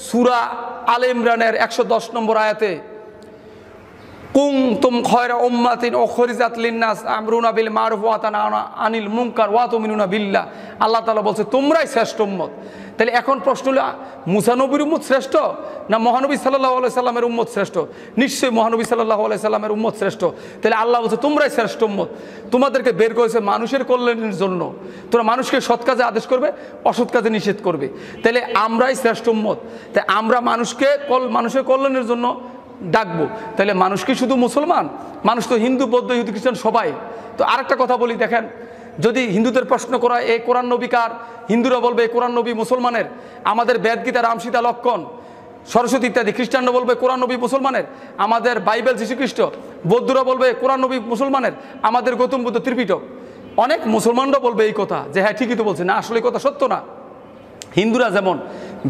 সূরা আলে ইমরানের 110 নম্বর আয়াতে, কুনতুম খায়রা উম্মাতিন উখরিজাত লিন-নাস আমরুনা বিল মারুফ ওয়া তানহাউনা আনিল মুনকার ওয়া তুমিনুনা বিল্লাহ। আল্লাহ তাআলা বলছে তোমরাই শ্রেষ্ঠ উম্মত। তাহলে এখন প্রশ্ন হলো, মুসা নবীর উম্মত শ্রেষ্ঠ না মহানবী সাল্লাল্লাহু আলাইহি সাল্লামের উম্মত শ্রেষ্ঠ? নিশ্চয়ই মহানবী সাল্লাল্লাহু আলাইহি সাল্লামের উম্মত শ্রেষ্ঠ। তাহলে আল্লাহ বলছে তোমরাই শ্রেষ্ঠ উম্মত, তোমাদেরকে বের করেছে মানুষের কল্যাণের জন্য, তোমরা মানুষকে সৎ কাজে আদেশ করবে, অসৎ কাজে নিষেধ করবে। তাহলে আমরাই শ্রেষ্ঠ উম্মত। তাই আমরা মানুষের কল্যাণের জন্য ডাকবো। তাহলে মানুষ কি শুধু মুসলমান? মানুষ তো হিন্দু, বৌদ্ধ, ইহুদি, খ্রিস্টান সবাই। তো আরেকটা কথা বলি, দেখেন যদি হিন্দুদের প্রশ্ন করা এই কোরআন নবী কার, হিন্দুরা বলবে এই কোরআন নবী মুসলমানের, আমাদের বেদ, গীতা, রাম, সীতা, লক্ষণ, সরস্বতী ইত্যাদি। খ্রিস্টানরা বলবে কোরআন নবী মুসলমানের, আমাদের বাইবেল যীশুখ্রিস্ট। বৌদ্ধরা বলবে কোরআন নবী মুসলমানের, আমাদের গৌতম বুদ্ধ ত্রিপিটক। অনেক মুসলমানরা বলবে এই কথা যে হ্যাঁ ঠিকই তো বলছে, না আসলে কথা সত্য না। হিন্দুরা যেমন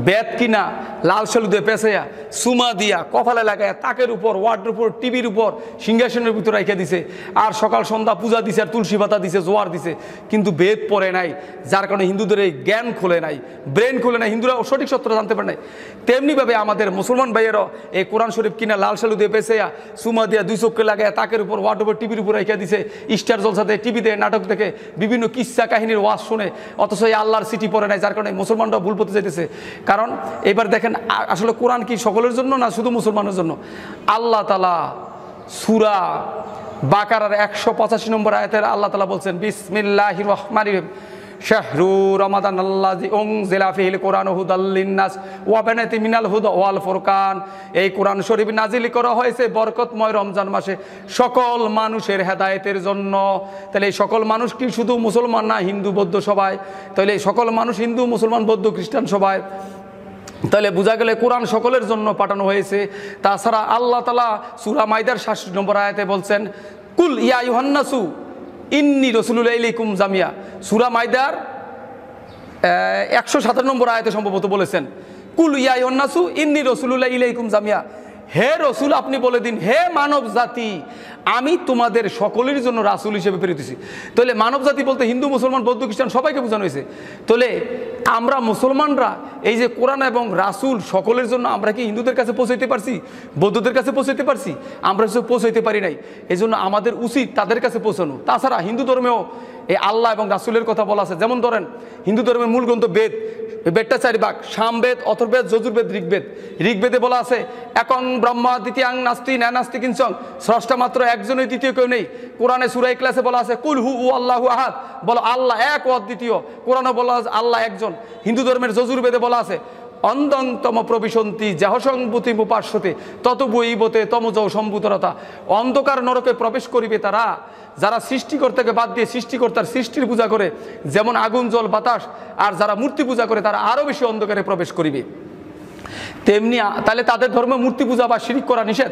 বেত কিনা লাল সালু দিয়ে পেঁচাইয়া সুমা দিয়া কপালে লাগায় তাকের উপর ওয়ার্ডের উপর টিভির উপর সিংহাসনের ভিতরে রেখে দিছে আর সকাল সন্ধ্যা পূজা দিছে আর তুলসী পাতা দিছে জোয়ার দিছে কিন্তু বেদ পড়ে নাই যার কারণে হিন্দুদের এই জ্ঞান খোলে নাই ব্রেন খোলে নাই হিন্দুরা সঠিক সত্য জানতে পারে নাই তেমনিভাবে আমাদের মুসলমান ভাইয়েরও এই কোরআন শরীফ কিনা লাল সালু দিয়ে পেঁচাইয়া সুমা দিয়া দুই চোখকে লাগায় তাকের উপর ওয়ার্ডের উপর টিভির উপর রেখে দিছে স্টার জলসাতে টিভিতে নাটক দেখে বিভিন্ন কিস্সা কাহিনীর ওয়াজ শুনে অথচ এই আল্লাহর সিটি পড়ে নাই যার কারণে মুসলমানরাও ভুল পথে যেতেছে কারণ এবার দেখেন আসলে কোরআন কি সকলের জন্য না শুধু মুসলমানের জন্য আল্লাহ তাআলা সূরা বাকারার 185 নম্বর আয়াতের আল্লাহ তাআলা বলছেন বিসমিল্লাহির রহমানির রহিম শাহরু রমাদান আল্লাযী উনজিলা ফীহিল কুরআনু হুদাল লিন্নাস ওয়া বানাতি মিনাল হুদা ওয়াল ফুরকান এই কোরআন শরীফ নাজিল করা হয়েছে বরকতময় রমজান মাসে সকল মানুষের হেদায়েতের জন্য তাহলে এই সকল মানুষ কি শুধু মুসলমান না হিন্দু বৌদ্ধ সবাই তাহলে এই সকল মানুষ হিন্দু মুসলমান বৌদ্ধ খ্রিস্টান সবাই তাহলে বোঝা গেলে কোরআন সকলের জন্য পাঠানো হয়েছে তাছাড়া আল্লাহ তাআলা সূরা মাইদার 66 নম্বর আয়াতে বলছেন কুল ইয়া আইয়ুহান্নাসু ইন্নী রাসূলুল্লাহ ইলাইকুম জামিয়া সূরা মাইদার 157 নম্বর আয়াতে সম্ভবত বলেছেন কুল ইয়া আইয়ুহান্নাসু ইন্নী রাসূলুল্লাহ ইলাইকুম জামিয়া হে রসুল আপনি বলে দিন হে মানব জাতি আমি তোমাদের সকলের জন্য রাসূল হিসেবে প্রেরিত। তাহলে মানব জাতি বলতে হিন্দু মুসলমান বৌদ্ধ খ্রিস্টান সবাইকে বোঝানো হয়েছে। তাহলে আমরা মুসলমানরা এই যে কোরআন এবং রাসূল সকলের জন্য আমরা কি হিন্দুদের কাছে পৌঁছাইতে পারছি, বৌদ্ধদের কাছে পৌঁছাইতে পারছি? আমরা কিছু পৌঁছাইতে পারি নাই। এই জন্য আমাদের উচিত তাদের কাছে পৌঁছানো। তাছাড়া হিন্দু ধর্মেও এই আল্লাহ এবং রাসূলের কথা বলা আছে। যেমন ধরেন হিন্দু ধর্মের মূল গ্রন্থ বেদ, বেদটা 4 ভাগ, সামবেদ, অথর্ববেদ, যজুর্বেদ, ঋগ্বেদ। ঋগ্বেদে বলা আছে একং ব্রহ্মা দ্বিতীয়াং নাস্তি না নাস্তি কিঞ্চং, স্রষ্টা মাত্র একজনই, দ্বিতীয় কেউ নেই। কোরআনে সূরা ইখলাসে বলা আছে কুল হু আল্লাহু আহাদ, বলো আল্লাহ এক ও অদ্বিতীয়। কোরআনে বলা আছে আল্লাহ একজন। হিন্দু ধর্মের যজুর্বেদে বলা আছে অন্ধন্তম প্রবিশন্তি যাহসংভূতি উপাস্যতে ততবইবতে তমজৌ সম্ভূতরতা, অন্ধকার নরকে প্রবেশ করিবে তারা যারা সৃষ্টিকর্তাকে বাদ দিয়ে সৃষ্টিকর্তার সৃষ্টির পূজা করে, যেমন আগুন জল বাতাস। আর যারা মূর্তি পূজা করে তারা আরও বেশি অন্ধকারে প্রবেশ করিবে। তেমনি তাহলে তাদের ধর্মে মূর্তি পূজা বা শিরিক করা নিষেধ।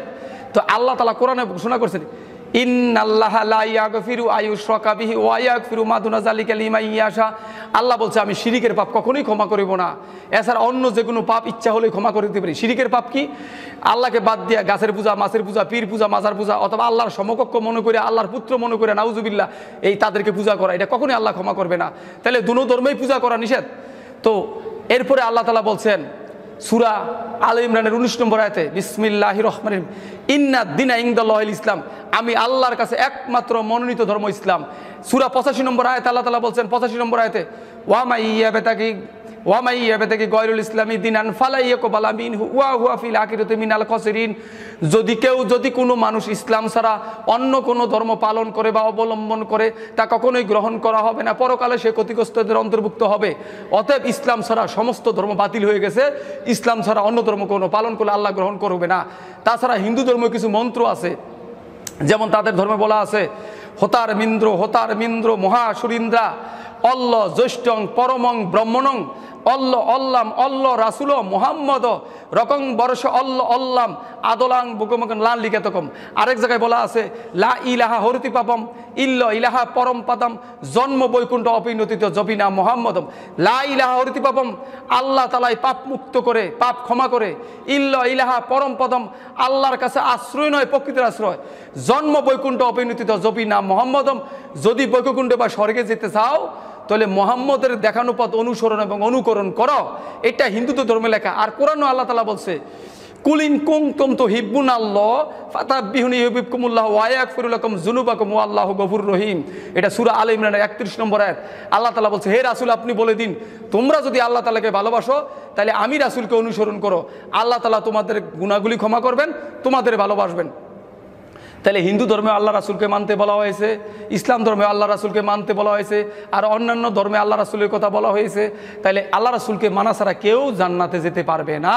তো আল্লাহ তাআলা কোরআনে ঘোষণা করছেন ইন্নাল্লাহা লা ইয়াগফিরু আইয়ুশরাকা বিহি ওয়া ইয়াগফিরু মা দুনা যালিকা লিমান ইয়াশা। আল্লাহ বলছে আমি শিরিকের পাপ কখনোই ক্ষমা করিব না, এছাড়া অন্য যে কোনো পাপ ইচ্ছা হলেই ক্ষমা করে দিতে পারি। শিরিকের পাপ কি? আল্লাহকে বাদ দিয়া গাছের পূজা, মাছের পূজা, পীর পূজা, মাজার পূজা, অথবা আল্লাহর সমকক্ষ মনে করে, আল্লাহর পুত্র মনে করে নাউজুবিল্লাহ এই তাদেরকে পূজা করা, এটা কখনোই আল্লাহ ক্ষমা করবে না। তাহলে দুনো ধর্মেই পূজা করা নিষেধ। তো এরপরে আল্লাহ তাআলা বলছেন সূরা আলে ইমরানের 19 নম্বর আয়াতে বিসমিল্লাহির রহমানির রহিম ইন্নাদ দীনা ইনদাল্লাহিল ইসলাম, আমি আল্লাহর কাছে একমাত্র মনোনীত ধর্ম ইসলাম। সূরা 85 নম্বর আয়াতে আল্লাহ তাআলা বলছেন 85 নম্বর আয়াতে ওয়া মাই ইয়াবতাগি গায়রুল ইসলামি দীনান ফালা ইয়াকবালা মিনহু ওয়া হুয়া ফিল আখিরাতি মিনাল খাসিরিন। যদি কোনো মানুষ ইসলাম ছাড়া অন্য কোনো ধর্ম পালন করে বা অবলম্বন করে তা কখনোই গ্রহণ করা হবে না, পরকালে সে ক্ষতিগ্রস্তদের অন্তর্ভুক্ত হবে। অতএব ইসলাম ছাড়া সমস্ত ধর্ম বাতিল হয়ে গেছে, ইসলাম ছাড়া অন্য ধর্ম কোনো পালন করলে আল্লাহ গ্রহণ করবে না। তাছাড়া হিন্দু ধর্মের কিছু মন্ত্র আছে, যেমন তাদের ধর্মে বলা আছে হোতার মিন্দ্র মহাসুরিন্দ্রা অল্ল জ্যৈষ্ঠং পরমং ব্রহ্মণং অল্ল অল্লাম অল্ল রাসুল মোহাম্মদ রকং বর্ষ অল্ল অল্লাম আদলাং বুকমকন লাল লিখাতকম। আরেক জায়গায় বলা আছে লা ইলাহা হরতি পাপম ইল্ল ইলাহা পরম পাদম জন্ম বৈকুণ্ঠ অপিনতিত জবিনা মোহাম্মদম। লা ইলাহা হরতি পাপম, আল্লাহ তাআলাই পাপ মুক্ত করে, পাপ ক্ষমা করে। ইল্ল ইলাহা পরম পদম, আল্লাহর কাছে আশ্রয় নয় প্রকৃতির আশ্রয়। জন্ম বৈকুণ্ঠ অপিনতিত জবিনা মোহাম্মদম, যদি বৈকুণ্ঠে বা স্বর্গে যেতে চাও তাহলে মোহাম্মদের দেখানো পথ অনুসরণ এবং অনুকরণ করো। এটা হিন্দুত্ব ধর্মে লেখা। আর কোরআনও আল্লাহ তাআলা বলছে কুলিন কুনতুম তুহিব্বুনাল্লাহ ফাতাবিহুনি ইউহিব্বুকুমুল্লাহ ওয়া ইয়াগফিরু লাকুম যুনুবাকুম ওয়াল্লাহু গফুরুর রহিম। এটা সূরা আলে ইমরানের 31 নম্বর আয়াত। আল্লাহ তাআলা বলছে হে রাসূল আপনি বলে দিন তোমরা যদি আল্লাহ তাআলাকে ভালোবাসো তাহলে আমি রাসূলকে অনুসরণ করো, আল্লাহ তাআলা তোমাদের গুনাহগুলি ক্ষমা করবেন, তোমাদের ভালোবাসবেন। তাহলে হিন্দু ধর্মে আল্লাহ রাসূলকে মানতে বলা হয়েছে, ইসলাম ধর্মে আল্লাহ রাসূলকে মানতে বলা হয়েছে, আর অন্যান্য ধর্মে আল্লাহ রাসূলের কথা বলা হয়েছে। তাহলে আল্লাহ রাসূলকে মানা ছাড়া কেউ জান্নাতে যেতে পারবে না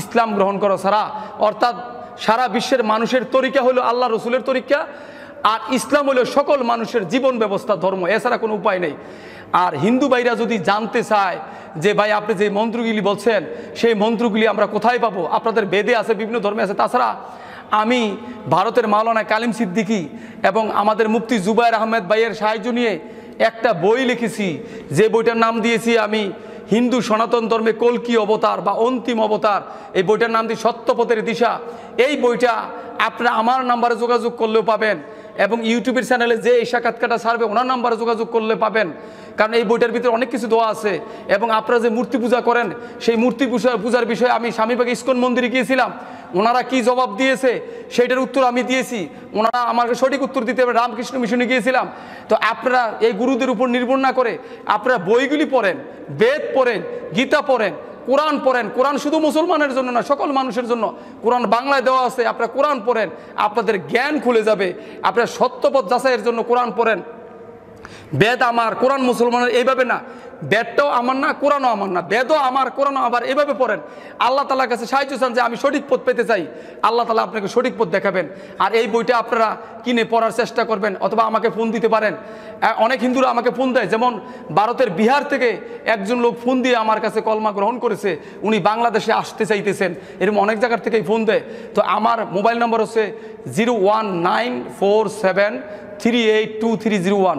ইসলাম গ্রহণ করা ছাড়া। অর্থাৎ সারা বিশ্বের মানুষের তরিকা হলো আল্লাহ রসুলের তরিকা, আর ইসলাম হলো সকল মানুষের জীবন ব্যবস্থা ধর্ম, এছাড়া কোনো উপায় নেই। আর হিন্দু ভাইরা যদি জানতে চায় যে ভাই আপনি যে মন্ত্রগুলি বলছেন সেই মন্ত্রগুলি আমরা কোথায় পাবো, আপনাদের বেদে আছে, বিভিন্ন ধর্মে আছে। তাছাড়া আমি ভারতের মাওলানা কালিম সিদ্দিকী এবং আমাদের মুফতি জুবায়ের আহমেদ ভাইয়ের সাহায্য নিয়ে একটা বই লিখেছি, যে বইটার নাম দিয়েছি আমি হিন্দু সনাতন ধর্মে কল্কি অবতার বা অন্তিম অবতার, এই বইটার নাম দিয়ে সত্যপথের দিশা। এই বইটা আপনারা আমার নাম্বারে যোগাযোগ করলেও পাবেন, এবং ইউটিউবের চ্যানেলে যে এই সাক্ষাৎকারটা ছাড়বে ওনার নাম্বারে যোগাযোগ করলে পাবেন, কারণ এই বইটার ভিতরে অনেক কিছু দেওয়া আছে। এবং আপনারা যে মূর্তি পূজা করেন, সেই মূর্তি পূজার বিষয়ে আমি স্বামীবাগ ইস্কন মন্দিরে গিয়েছিলাম, ওনারা কি জবাব দিয়েছে সেইটার উত্তর আমি দিয়েছি, ওনারা আমাকে সঠিক উত্তর দিতে হবে। রামকৃষ্ণ মিশনে গিয়েছিলাম। তো আপনারা এই গুরুদের উপর নির্ভর না করে আপনারা বইগুলি পড়েন, বেদ পড়েন, গীতা পড়েন, কোরআন পড়েন। কোরআন শুধু মুসলমানের জন্য না, সকল মানুষের জন্য। কোরআন বাংলায় দেওয়া আছে, আপনারা কোরআন পড়েন, আপনাদের জ্ঞান খুলে যাবে। আপনারা সত্যপথ যাচাইয়ের জন্য কোরআন পড়েন। বেদ আমার, কোরআন মুসলমানের, এইভাবে না। বেদটাও আমার না, কোরআনও আমার না, বেদও আমার, কোরআনও আবার, এভাবে পড়েন। আল্লাহ তাআলার কাছে সাহায্য চান যে আমি সঠিক পথ পেতে চাই, আল্লাহ তাআলা আপনাকে সঠিক পথ দেখাবেন। আর এই বইটা আপনারা কিনে পড়ার চেষ্টা করবেন, অথবা আমাকে ফোন দিতে পারেন। অনেক হিন্দুরা আমাকে ফোন দেয়, যেমন ভারতের বিহার থেকে একজন লোক ফোন দিয়ে আমার কাছে কলমা গ্রহণ করেছে, উনি বাংলাদেশে আসতে চাইতেছেন, এরকম অনেক জায়গার থেকেই ফোন দেয়। তো আমার মোবাইল নম্বর হচ্ছে 01947382301,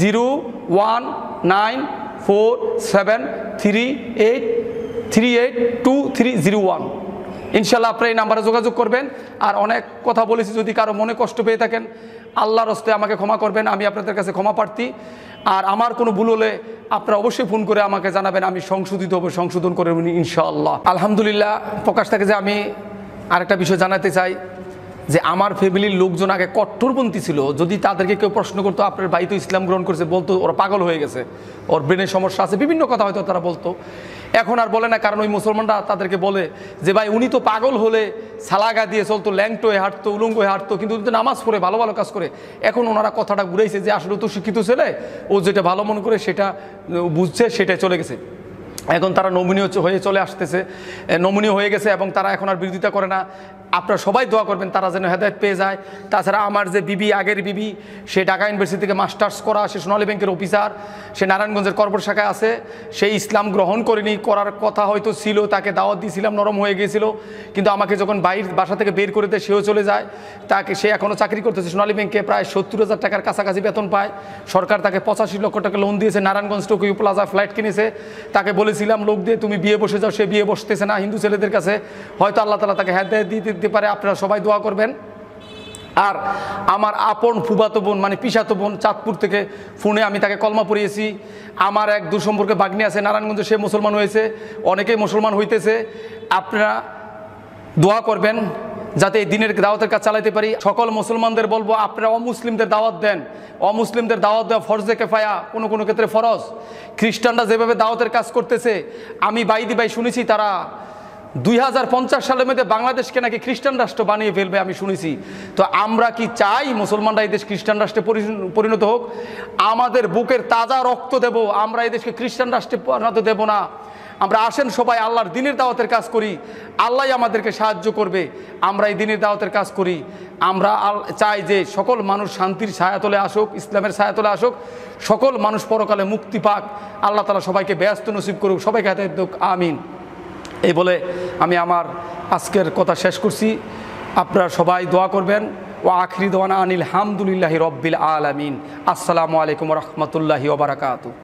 01947382301। ইনশাল্লাহ আপনারা এই নাম্বারে যোগাযোগ করবেন। আর অনেক কথা বলেছি, যদি কারো মনে কষ্ট পেয়ে থাকেন আল্লাহর হস্তে আমাকে ক্ষমা করবেন, আমি আপনাদের কাছে ক্ষমা প্রার্থী। আর আমার কোনো ভুল হলে আপনারা অবশ্যই ফোন করে আমাকে জানাবেন, আমি সংশোধন করে ইনশাআল্লাহ। আলহামদুলিল্লাহ। প্রকাশ থাকে যে আমি আরেকটা বিষয় জানাতে চাই, যে আমার ফ্যামিলির লোকজন আগে কট্টরপন্থী ছিল। যদি তাদেরকে কেউ প্রশ্ন করতো আপনার ভাই তো ইসলাম গ্রহণ করেছে, বলতো ওরা পাগল হয়ে গেছে, ওর ব্রেনের সমস্যা আছে, বিভিন্ন কথা হয়তো তারা বলতো। এখন আর বলে না, কারণ ওই মুসলমানরা তাদেরকে বলে যে ভাই উনি তো পাগল হলে সালাগা দিয়ে চলতো, ল্যাংটো হয়ে হাঁটতো, উলঙ্গ হয়ে হাঁটতো, কিন্তু নামাজ পড়ে ভালো ভালো কাজ করে। এখন ওনারা কথাটা ঘুরাইছে যে আসলে তো শিক্ষিত ছেলে, ও যেটা ভালো মনে করে সেটা বুঝছে, সেটাই চলে গেছে। এখন তারা নমনীয় হয়ে চলে আসতেছে, নমনীয় হয়ে গেছে, এবং তারা এখন আর বিরোধিতা করে না। আপনারা সবাই দোয়া করবেন তারা যেন হেদায়েত পেয়ে যায়। তাছাড়া আমার যে বিবি, আগের বিবি, সে ঢাকা ইউনিভার্সিটি থেকে মাস্টার্স করা, সে সোনালী ব্যাংকের অফিসার, সে নারায়ণগঞ্জের কর্পোরেট শাখায় আছে। সেই ইসলাম গ্রহণ করেনি, করার কথা হয়তো ছিল, তাকে দাওয়াত দিয়েছিলাম, নরম হয়ে গিয়েছিল, কিন্তু আমাকে যখন বাসা থেকে বের করে দেয় সেও চলে যায়। সে এখনও চাকরি করতেছে সোনালী ব্যাংকে, প্রায় 70,000 টাকার কাছাকাছি বেতন পায়। সরকার তাকে 85 লক্ষ টাকা লোন দিয়েছে, নারায়ণগঞ্জ টোকিও প্লাজা ফ্ল্যাট কিনেছে। তাকে বলেছিলাম লোক দিয়ে তুমি বিয়ে বসে যাও, সে বিয়ে বসতেছে না হিন্দু ছেলেদের কাছে। হয়তো আল্লাহ তাআলা তাকে হেদায়েত দিতে পারে, আপনারা সবাই দোয়া করবেন। আর আমার আপন ফুফাতো বোন, মানে পিসাতো বোন, চাঁদপুর থেকে ফোনে আমি তাকে কলমা পড়িয়েছি। আমার এক দূরসম্পর্কে ভাগ্নি আছে নারায়ণগঞ্জে, সে মুসলমান হয়েছে, অনেকেই মুসলমান হইতেছে। আপনারা দোয়া করবেন যাতে এই দিনের দাওয়াতের কাজ চালাইতে পারি। সকল মুসলমানদের বলবো আপনারা অমুসলিমদের দাওয়াত দেন। অমুসলিমদের দাওয়াত দেওয়া ফরজে কেফায়া, কোনো কোনো ক্ষেত্রে ফরজ। খ্রিস্টানরা যেভাবে দাওয়াতের কাজ করতেছে, আমি বাইদি ভাই শুনেছি তারা 2050 সালের মধ্যে বাংলাদেশকে নাকি খ্রিস্টান রাষ্ট্র বানিয়ে ফেলবে, আমি শুনেছি। তো আমরা কি চাই মুসলমানরা এই দেশ খ্রিস্টান রাষ্ট্রে পরিণত হোক? আমাদের বুকের তাজা রক্ত দেব, আমরা এই দেশকে খ্রিস্টান রাষ্ট্রে পরিণত দেব না। আমরা আসেন সবাই আল্লাহর দ্বীনের দাওয়াতের কাজ করি, আল্লাহ আমাদেরকে সাহায্য করবে। আমরা এই দ্বীনের দাওয়াতের কাজ করি। আমরা চাই যে সকল মানুষ শান্তির ছায়াতলে আসুক, ইসলামের ছায়াতলে আসুক, সকল মানুষ পরকালে মুক্তি পাক। আল্লাহ তাআলা সবাইকে ব্যস্ত নসিব করুক, সবাইকে হেদায়েত দিক, আমিন। এই বলে আমি আমার আজকের কথা শেষ করছি। আপনারা সবাই দোয়া করবেন। ও আখিরি দোয়ানা আনিল হামদুলিল্লাহি রব্বিল আলামিন। আসসালামু আলাইকুম ওয়া রাহমাতুল্লাহি ওয়া বারাকাতুহু।